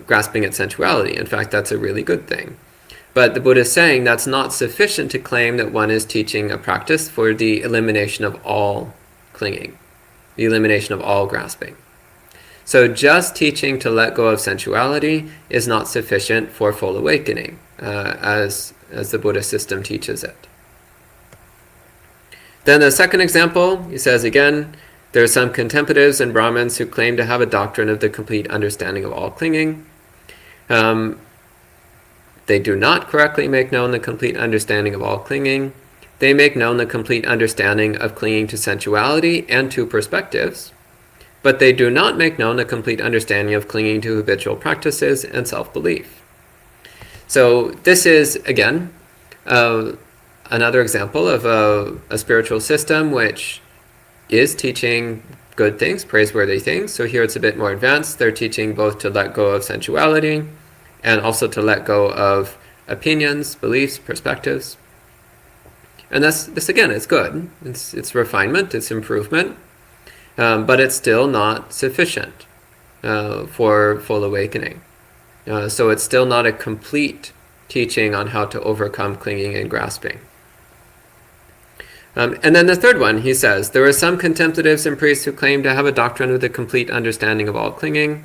grasping at sensuality. In fact, that's a really good thing. But the Buddha is saying that's not sufficient to claim that one is teaching a practice for the elimination of all clinging, the elimination of all grasping. So just teaching to let go of sensuality is not sufficient for full awakening, as the Buddhist system teaches it. Then the second example, he says again, there are some contemplatives and Brahmins who claim to have a doctrine of the complete understanding of all clinging. They do not correctly make known the complete understanding of all clinging. They make known the complete understanding of clinging to sensuality and to perspectives, but they do not make known the complete understanding of clinging to habitual practices and self-belief. So this is, again, another example of a spiritual system which is teaching good things, praiseworthy things. So here it's a bit more advanced. They're teaching both to let go of sensuality and also to let go of opinions, beliefs, perspectives. And this again, it's good. It's refinement, it's improvement. But it's still not sufficient. for full awakening. So it's still not a complete teaching on how to overcome clinging and grasping. And then the third one, he says, there are some contemplatives and priests who claim to have a doctrine with a complete understanding of all clinging.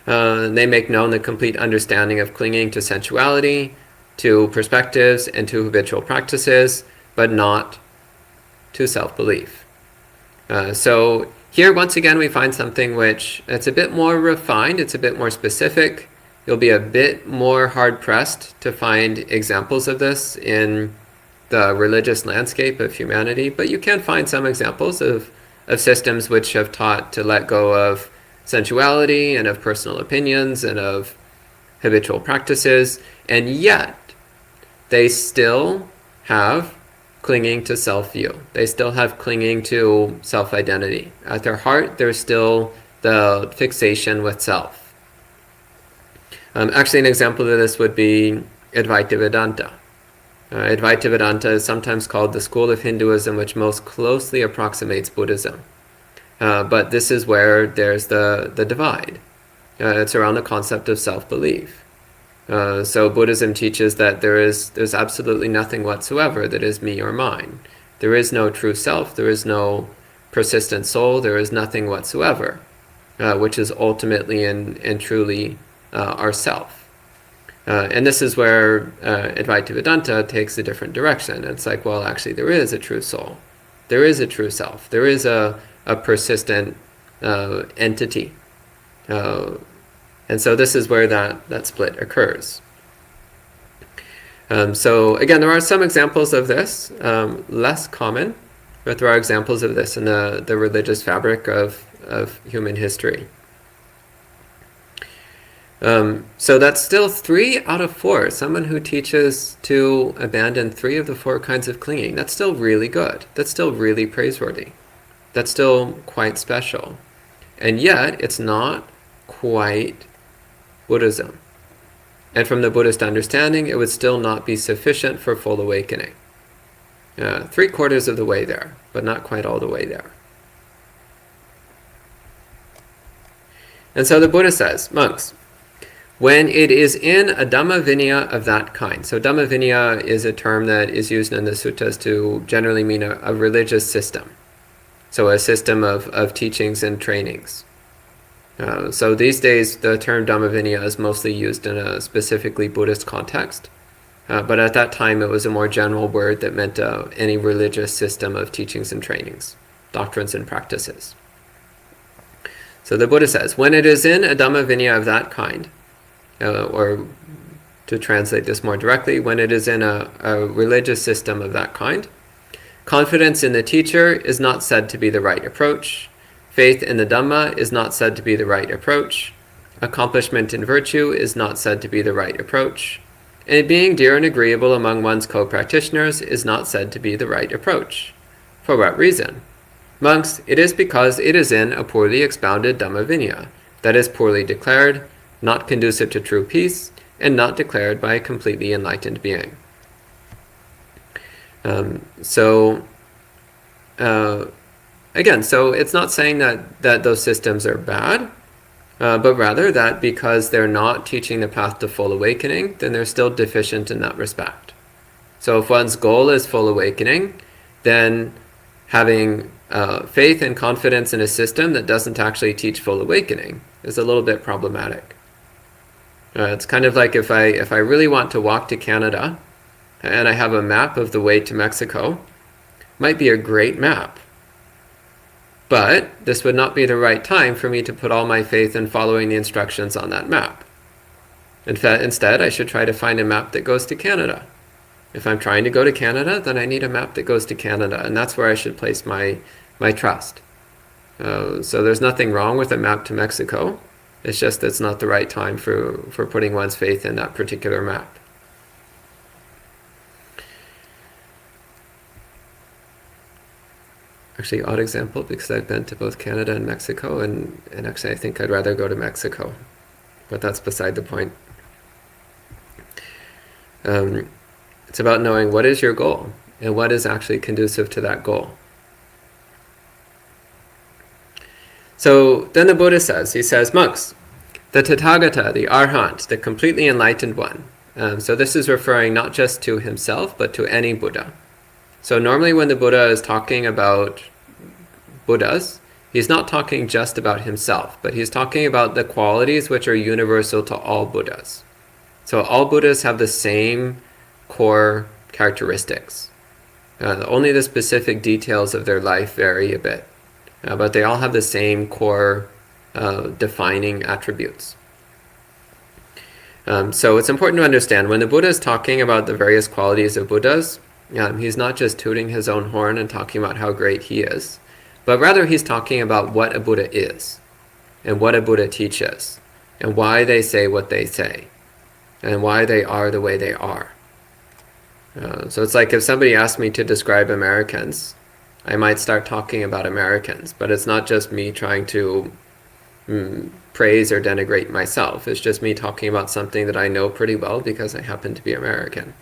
They make known the complete understanding of clinging to sensuality, to perspectives, and to habitual practices, but not to self-belief. So here, once again, we find something which it's a bit more refined, it's a bit more specific. You'll be a bit more hard-pressed to find examples of this in the religious landscape of humanity, but you can find some examples of systems which have taught to let go of sensuality and of personal opinions and of habitual practices, and yet they still have clinging to self-view. They still have clinging to self-identity. At their heart, there's still the fixation with self. Actually, an example of this would be Advaita Vedanta. Advaita Vedanta is sometimes called the school of Hinduism which most closely approximates Buddhism. But this is where there's the divide. It's around the concept of self-belief. So Buddhism teaches that there's absolutely nothing whatsoever that is me or mine. There is no true self, there is no persistent soul, there is nothing whatsoever, which is ultimately and truly our self. And this is where Advaita Vedanta takes a different direction. It's like, well, actually there is a true soul. There is a true self. There is a persistent entity. And so this is where that split occurs. So again, there are some examples of this, less common, but there are examples of this in the religious fabric of human history. So that's still 3 out of 4. Someone who teaches to abandon 3 of the 4 kinds of clinging, that's still really good. That's still really praiseworthy. That's still quite special. And yet, it's not quite Buddhism. And from the Buddhist understanding, it would still not be sufficient for full awakening. 3/4 of the way there, but not quite all the way there. And so the Buddha says, monks, when it is in a Dhamma Vinaya of that kind. So Dhamma Vinaya is a term that is used in the suttas to generally mean a religious system. So a system of teachings and trainings. So these days, the term Dhamma Vinaya is mostly used in a specifically Buddhist context. But at that time, it was a more general word that meant any religious system of teachings and trainings, doctrines and practices. So the Buddha says, when it is in a Dhamma Vinaya of that kind, or to translate this more directly, when it is in a religious system of that kind, confidence in the teacher is not said to be the right approach. Faith in the Dhamma is not said to be the right approach. Accomplishment in virtue is not said to be the right approach. And being dear and agreeable among one's co-practitioners is not said to be the right approach. For what reason? Monks, it is because it is in a poorly expounded Dhamma Vinaya, that is poorly declared, not conducive to true peace, and not declared by a completely enlightened being. Again, so it's not saying that those systems are bad, but rather that because they're not teaching the path to full awakening, then they're still deficient in that respect. So if one's goal is full awakening, then having faith and confidence in a system that doesn't actually teach full awakening is a little bit problematic. It's kind of like if I really want to walk to Canada and I have a map of the way to Mexico, might be a great map. But this would not be the right time for me to put all my faith in following the instructions on that map. Instead, I should try to find a map that goes to Canada. If I'm trying to go to Canada, then I need a map that goes to Canada, and that's where I should place my trust. So there's nothing wrong with a map to Mexico. It's just that it's not the right time for putting one's faith in that particular map. Actually, odd example, because I've been to both Canada and Mexico, and actually I think I'd rather go to Mexico. But that's beside the point. It's about knowing what is your goal, and what is actually conducive to that goal. So then the Buddha says, he says, monks, the Tathagata, the Arhat, the completely enlightened one. So this is referring not just to himself, but to any Buddha. So normally when the Buddha is talking about Buddhas, he's not talking just about himself, but he's talking about the qualities which are universal to all Buddhas. So all Buddhas have the same core characteristics. Only the specific details of their life vary a bit, but they all have the same core defining attributes. So it's important to understand, when the Buddha is talking about the various qualities of Buddhas, he's not just tooting his own horn and talking about how great he is, but rather he's talking about what a Buddha is, and what a Buddha teaches, and why they say what they say, and why they are the way they are. So it's like if somebody asked me to describe Americans, I might start talking about Americans, but it's not just me trying to praise or denigrate myself. It's just me talking about something that I know pretty well because I happen to be American.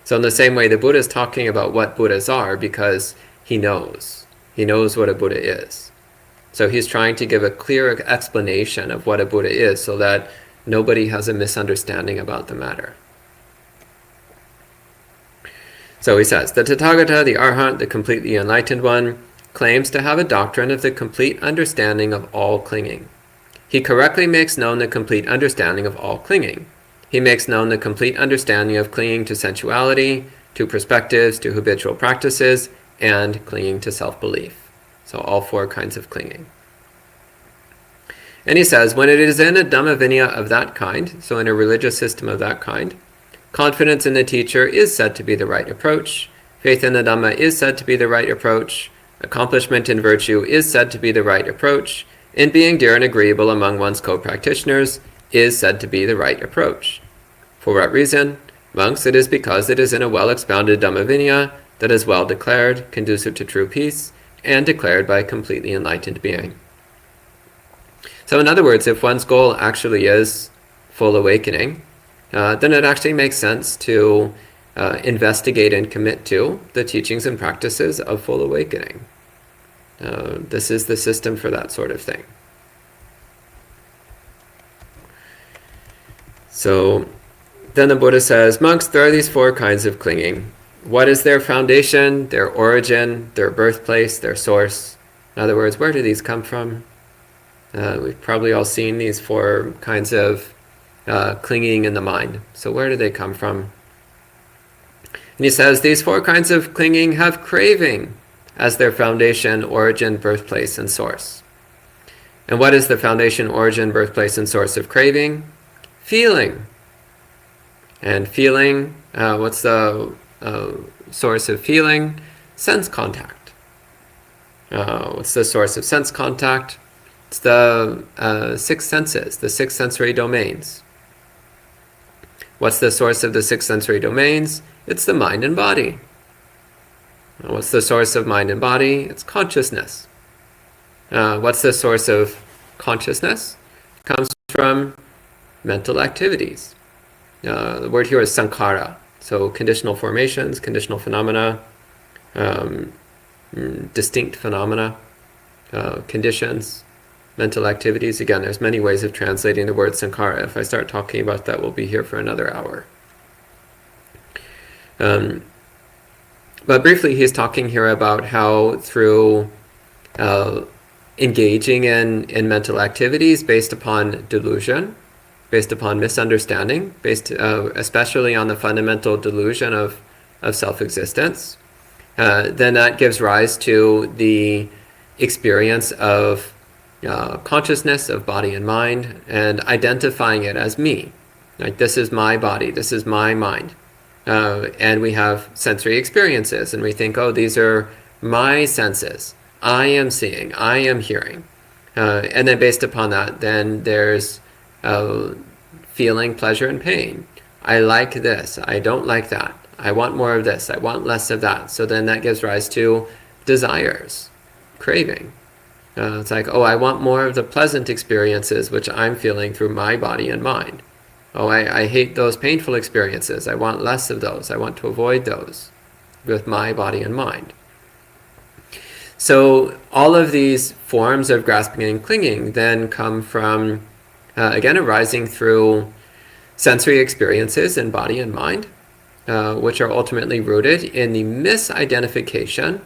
So in the same way, the Buddha is talking about what Buddhas are because he knows. He knows what a Buddha is. So he's trying to give a clear explanation of what a Buddha is so that nobody has a misunderstanding about the matter. So he says, the Tathagata, the Arhat, the completely enlightened one, claims to have a doctrine of the complete understanding of all clinging. He correctly makes known the complete understanding of all clinging. He makes known the complete understanding of clinging to sensuality, to perspectives, to habitual practices, and clinging to self-belief. So all four kinds of clinging. And he says, when it is in a Dhamma Vinaya of that kind, so in a religious system of that kind, confidence in the teacher is said to be the right approach, faith in the Dhamma is said to be the right approach, accomplishment in virtue is said to be the right approach, and being dear and agreeable among one's co-practitioners is said to be the right approach. For what reason? Monks, it is because it is in a well-expounded Dhamma Vinaya that is well declared, conducive to true peace, and declared by a completely enlightened being. So in other words, if one's goal actually is full awakening, then it actually makes sense to investigate and commit to the teachings and practices of full awakening. This is the system for that sort of thing. So then the Buddha says, monks, there are these four kinds of clinging. What is their foundation, their origin, their birthplace, their source? In other words, where do these come from? We've probably all seen these four kinds of clinging in the mind. So where do they come from? And he says, these four kinds of clinging have craving as their foundation, origin, birthplace, and source. And what is the foundation, origin, birthplace, and source of craving? Feeling. And feeling, what's the source of feeling? Sense contact. What's the source of sense contact? It's the six senses, the six sensory domains. What's the source of the six sensory domains? It's the mind and body. What's the source of mind and body? It's consciousness. What's the source of consciousness? It comes from mental activities. The word here is sankhara. So conditional formations, conditional phenomena, distinct phenomena, conditions, mental activities. Again, there's many ways of translating the word sankhara. If I start talking about that, we'll be here for another hour. But briefly, he's talking here about how through engaging in mental activities based upon delusion, based upon misunderstanding, based especially on the fundamental delusion of self-existence, then that gives rise to the experience of consciousness of body and mind, and identifying it as me. Like, this is my body, this is my mind. And we have sensory experiences, and we think, oh, these are my senses. I am seeing, I am hearing. And then based upon that, then there's feeling pleasure and pain. I like this, I don't like that. I want more of this, I want less of that. So then that gives rise to desires, craving. It's like, oh, I want more of the pleasant experiences which I'm feeling through my body and mind. Oh, I hate those painful experiences. I want less of those. I want to avoid those with my body and mind. So all of these forms of grasping and clinging then come from, again, arising through sensory experiences in body and mind, which are ultimately rooted in the misidentification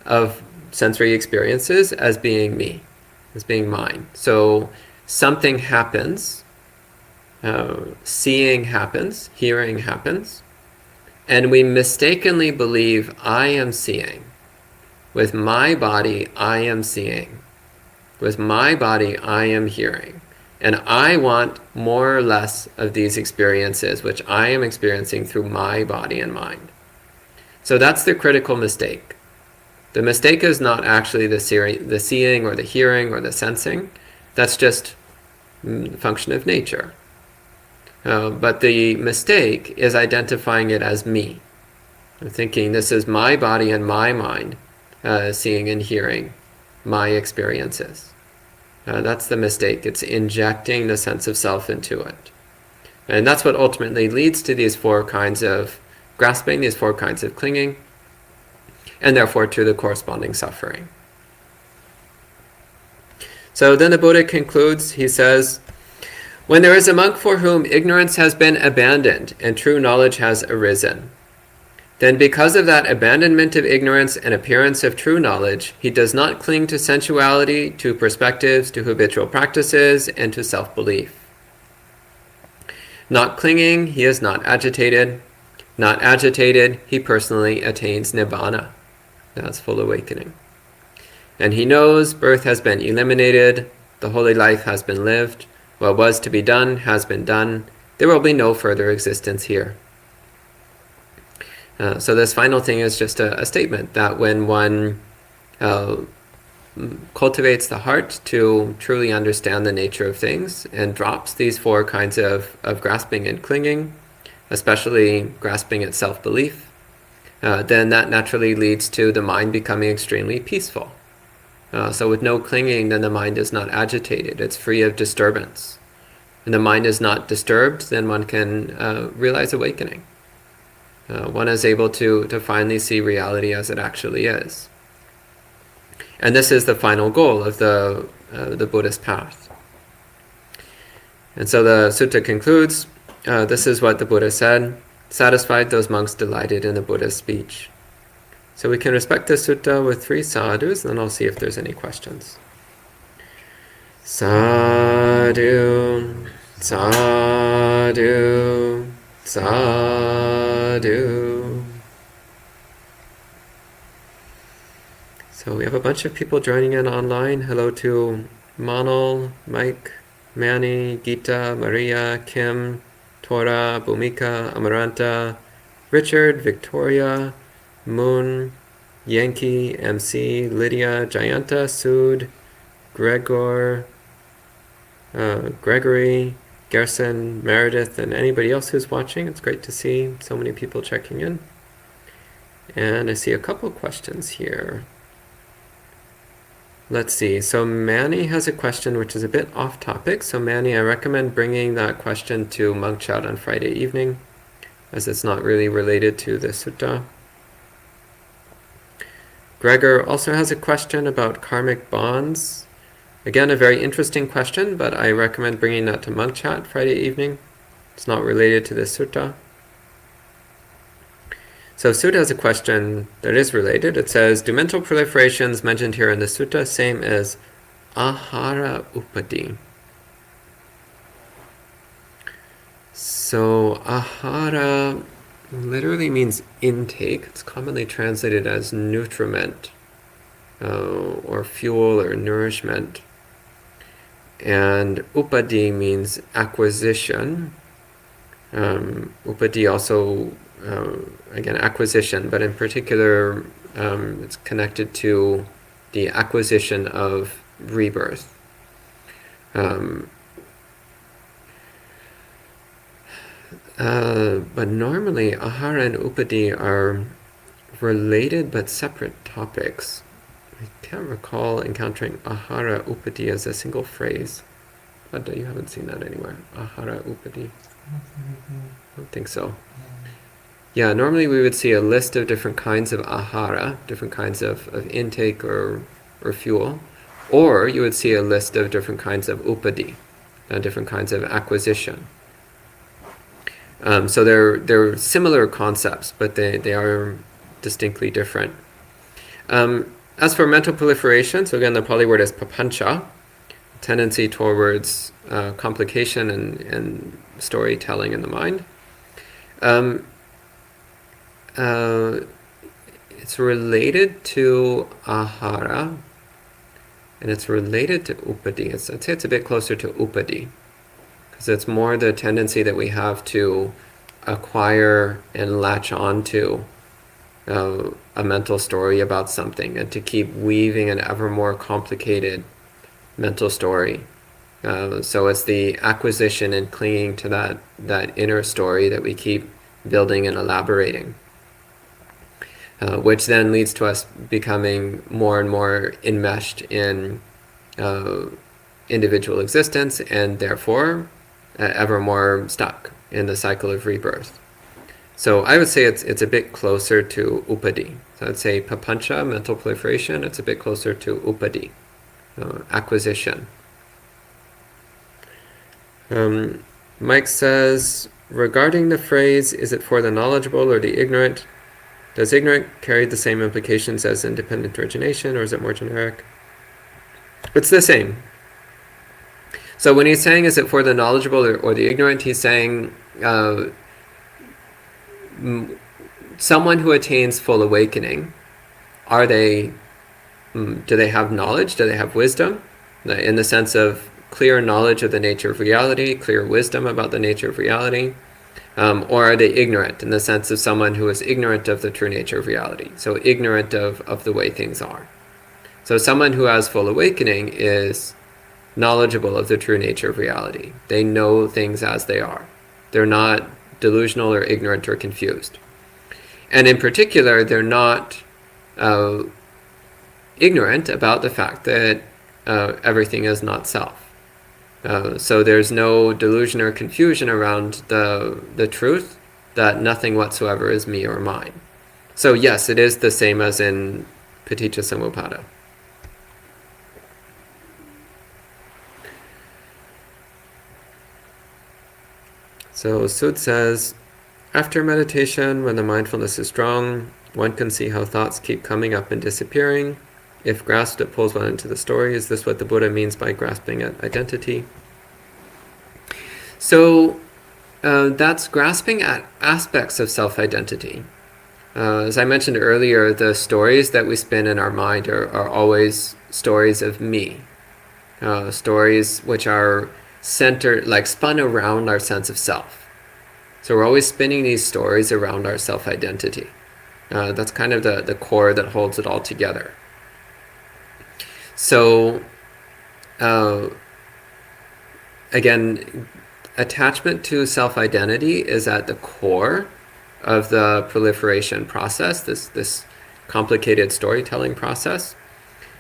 of sensory experiences as being me, as being mine. So something happens, seeing happens, hearing happens, and we mistakenly believe I am seeing. With my body, I am seeing. With my body, I am hearing. And I want more or less of these experiences, which I am experiencing through my body and mind. So that's the critical mistake. The mistake is not actually the seeing or the hearing or the sensing. That's just a function of nature. But the mistake is identifying it as me. I'm thinking this is my body and my mind seeing and hearing my experiences. That's the mistake. It's injecting the sense of self into it. And that's what ultimately leads to these four kinds of grasping, these four kinds of clinging, and therefore to the corresponding suffering. So then the Buddha concludes, he says, when there is a monk for whom ignorance has been abandoned and true knowledge has arisen, then because of that abandonment of ignorance and appearance of true knowledge, he does not cling to sensuality, to perspectives, to habitual practices, and to self-belief. Not clinging, he is not agitated. Not agitated, he personally attains nibbana. That's full awakening. And he knows birth has been eliminated, the holy life has been lived, what was to be done has been done, there will be no further existence here. So this final thing is just a statement that when one cultivates the heart to truly understand the nature of things and drops these four kinds of grasping and clinging, especially grasping at self-belief, then that naturally leads to the mind becoming extremely peaceful. So with no clinging, then the mind is not agitated, it's free of disturbance. And the mind is not disturbed, then one can realize awakening. One is able to finally see reality as it actually is. And this is the final goal of the Buddhist path. And so the sutta concludes, this is what the Buddha said, satisfied those monks delighted in the Buddha's speech. So we can respect the sutta with 3 sadhus, and then I'll see if there's any questions. Sadhu, sadhu, sadhu. So we have a bunch of people joining in online. Hello to Manal, Mike, Manny, Gita, Maria, Kim, Tora, Bhumika, Amaranta, Richard, Victoria, Moon, Yankee, MC, Lydia, Jayanta, Sood, Gregor, Gregory, Gerson, Meredith, and anybody else who's watching. It's great to see so many people checking in. And I see a couple questions here. Let's see. So Manny has a question which is a bit off topic. So Manny, I recommend bringing that question to Monk Chat on Friday evening, as it's not really related to the sutta. Gregor also has a question about karmic bonds. Again, a very interesting question, but I recommend bringing that to Monk Chat Friday evening. It's not related to the sutta. So Sutta has a question that is related. It says, do mental proliferations mentioned here in the sutta same as ahara upadi? So ahara literally means intake. It's commonly translated as nutriment or fuel or nourishment. And upadi means acquisition. Upadi also, again, acquisition, but in particular, it's connected to the acquisition of rebirth. But normally, ahara and upadi are related but separate topics. I can't recall encountering ahara upadi as a single phrase. But you haven't seen that anywhere. Ahara upadi. I don't think so. Yeah, normally we would see a list of different kinds of ahara, different kinds of intake or fuel, or you would see a list of different kinds of upadi, different kinds of acquisition. So they're similar concepts, but they are distinctly different. As for mental proliferation, so again, the Pali word is papancha, tendency towards complication and storytelling in the mind. It's related to ahara, and it's related to upadi. I'd say it's a bit closer to upadi, because it's more the tendency that we have to acquire and latch onto a mental story about something, and to keep weaving an ever more complicated mental story. So it's the acquisition and clinging to that inner story that we keep building and elaborating, which then leads to us becoming more and more enmeshed in individual existence, and therefore ever more stuck in the cycle of rebirth. So I would say it's a bit closer to upadi. So I'd say papancha, mental proliferation, it's a bit closer to upadi, acquisition. Mike says, regarding the phrase, is it for the knowledgeable or the ignorant? Does ignorant carry the same implications as independent origination, or is it more generic? It's the same. So when he's saying, is it for the knowledgeable or the ignorant, he's saying someone who attains full awakening, do they have knowledge? Do they have wisdom? In the sense of clear knowledge of the nature of reality, clear wisdom about the nature of reality? Or are they ignorant in the sense of someone who is ignorant of the true nature of reality? So ignorant of the way things are. So someone who has full awakening is knowledgeable of the true nature of reality. They know things as they are. They're not delusional or ignorant or confused. And in particular, they're not ignorant about the fact that everything is not self. So there's no delusion or confusion around the truth that nothing whatsoever is me or mine. So yes, it is the same as in Paticca Samuppada. So Sud says, after meditation, when the mindfulness is strong, one can see how thoughts keep coming up and disappearing. If grasped, it pulls one into the story. Is this what the Buddha means by grasping at identity? So that's grasping at aspects of self-identity. As I mentioned earlier, the stories that we spin in our mind are always stories of me. Stories which are centered, like spun around our sense of self. So we're always spinning these stories around our self-identity. That's kind of the core that holds it all together. So, again, attachment to self-identity is at the core of the proliferation process, this complicated storytelling process.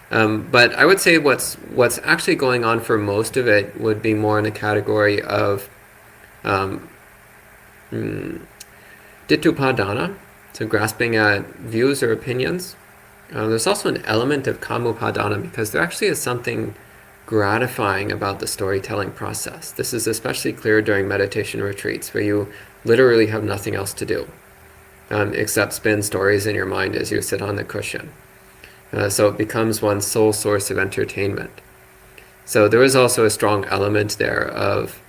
But I would say what's actually going on for most of it would be more in the category of Upādāna, so grasping at views or opinions. There's also an element of Upādāna because there actually is something gratifying about the storytelling process. This is especially clear during meditation retreats where you literally have nothing else to do except spin stories in your mind as you sit on the cushion. So it becomes one's sole source of entertainment. So there is also a strong element there of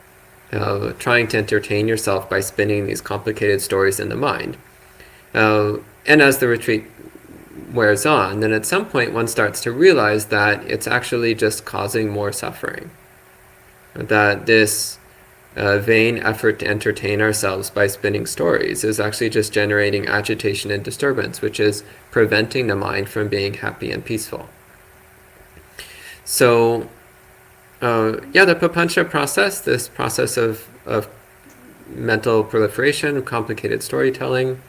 trying to entertain yourself by spinning these complicated stories in the mind. And as the retreat wears on, then at some point one starts to realize that it's actually just causing more suffering. That this vain effort to entertain ourselves by spinning stories is actually just generating agitation and disturbance, which is preventing the mind from being happy and peaceful. So, the papancha process, this process of mental proliferation, complicated storytelling,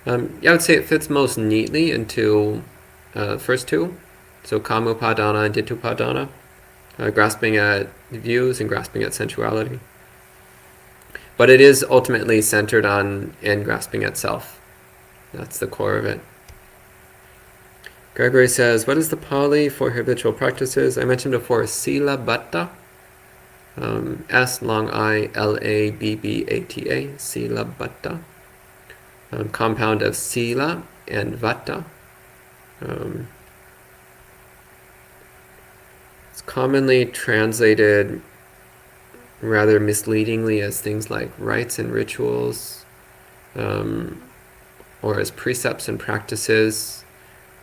I would say it fits most neatly into first two, so Upādāna and Upādāna, grasping at views and grasping at sensuality. But it is ultimately centered on in grasping at self. That's the core of it. Gregory says, what is the Pali for habitual practices? I mentioned before, sila batta. S long I L A B B A T A, sila batta. Compound of sila and vata. It's commonly translated rather misleadingly as things like rites and rituals, or as precepts and practices,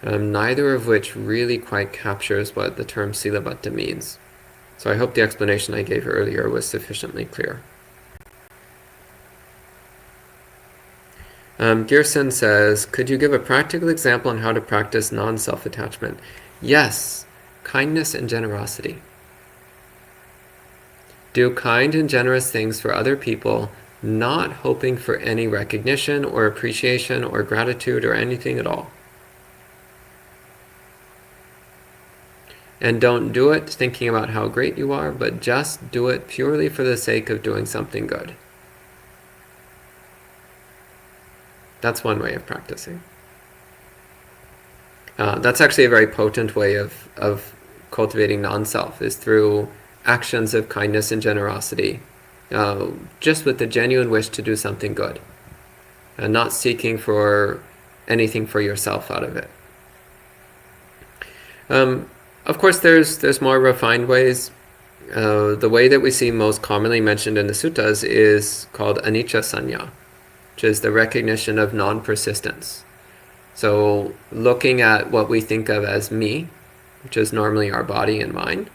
neither of which really quite captures what the term silabbata means. So I hope the explanation I gave earlier was sufficiently clear. Gerson says, could you give a practical example on how to practice non-self-attachment? Yes, kindness and generosity. Do kind and generous things for other people, not hoping for any recognition or appreciation or gratitude or anything at all. And don't do it thinking about how great you are, but just do it purely for the sake of doing something good. That's one way of practicing. That's actually a very potent way of cultivating non-self, is through actions of kindness and generosity, just with the genuine wish to do something good, and not seeking for anything for yourself out of it. Of course, there's more refined ways. The way that we see most commonly mentioned in the suttas is called anicca sanya, which is the recognition of non-persistence. So looking at what we think of as me, which is normally our body and mind,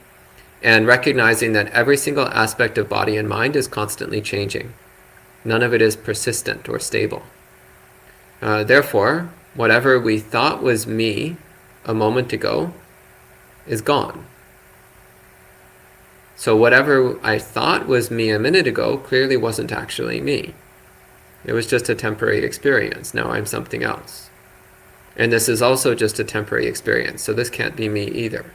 and recognizing that every single aspect of body and mind is constantly changing. None of it is persistent or stable. Therefore, whatever we thought was me a moment ago is gone. So whatever I thought was me a minute ago clearly wasn't actually me. It was just a temporary experience. Now I'm something else. And this is also just a temporary experience, so this can't be me either.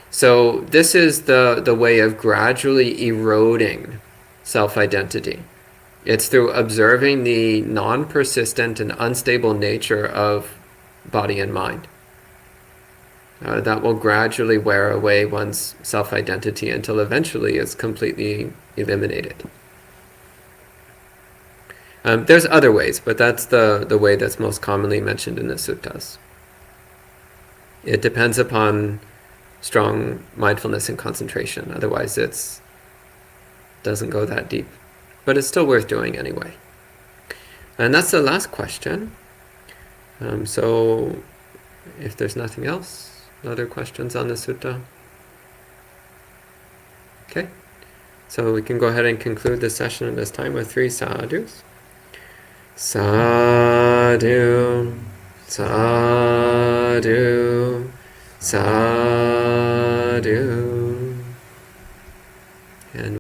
So this is the way of gradually eroding self-identity. It's through observing the non-persistent and unstable nature of body and mind. That will gradually wear away one's self-identity until eventually it's completely eliminated. There's other ways, but that's the way that's most commonly mentioned in the suttas. It depends upon strong mindfulness and concentration. Otherwise, it doesn't go that deep. But it's still worth doing anyway. And that's the last question. So if there's nothing else, other questions on the sutta? Okay. So we can go ahead and conclude the session at this time with 3 sadhus. Sadhu, sadhu, sadhu. And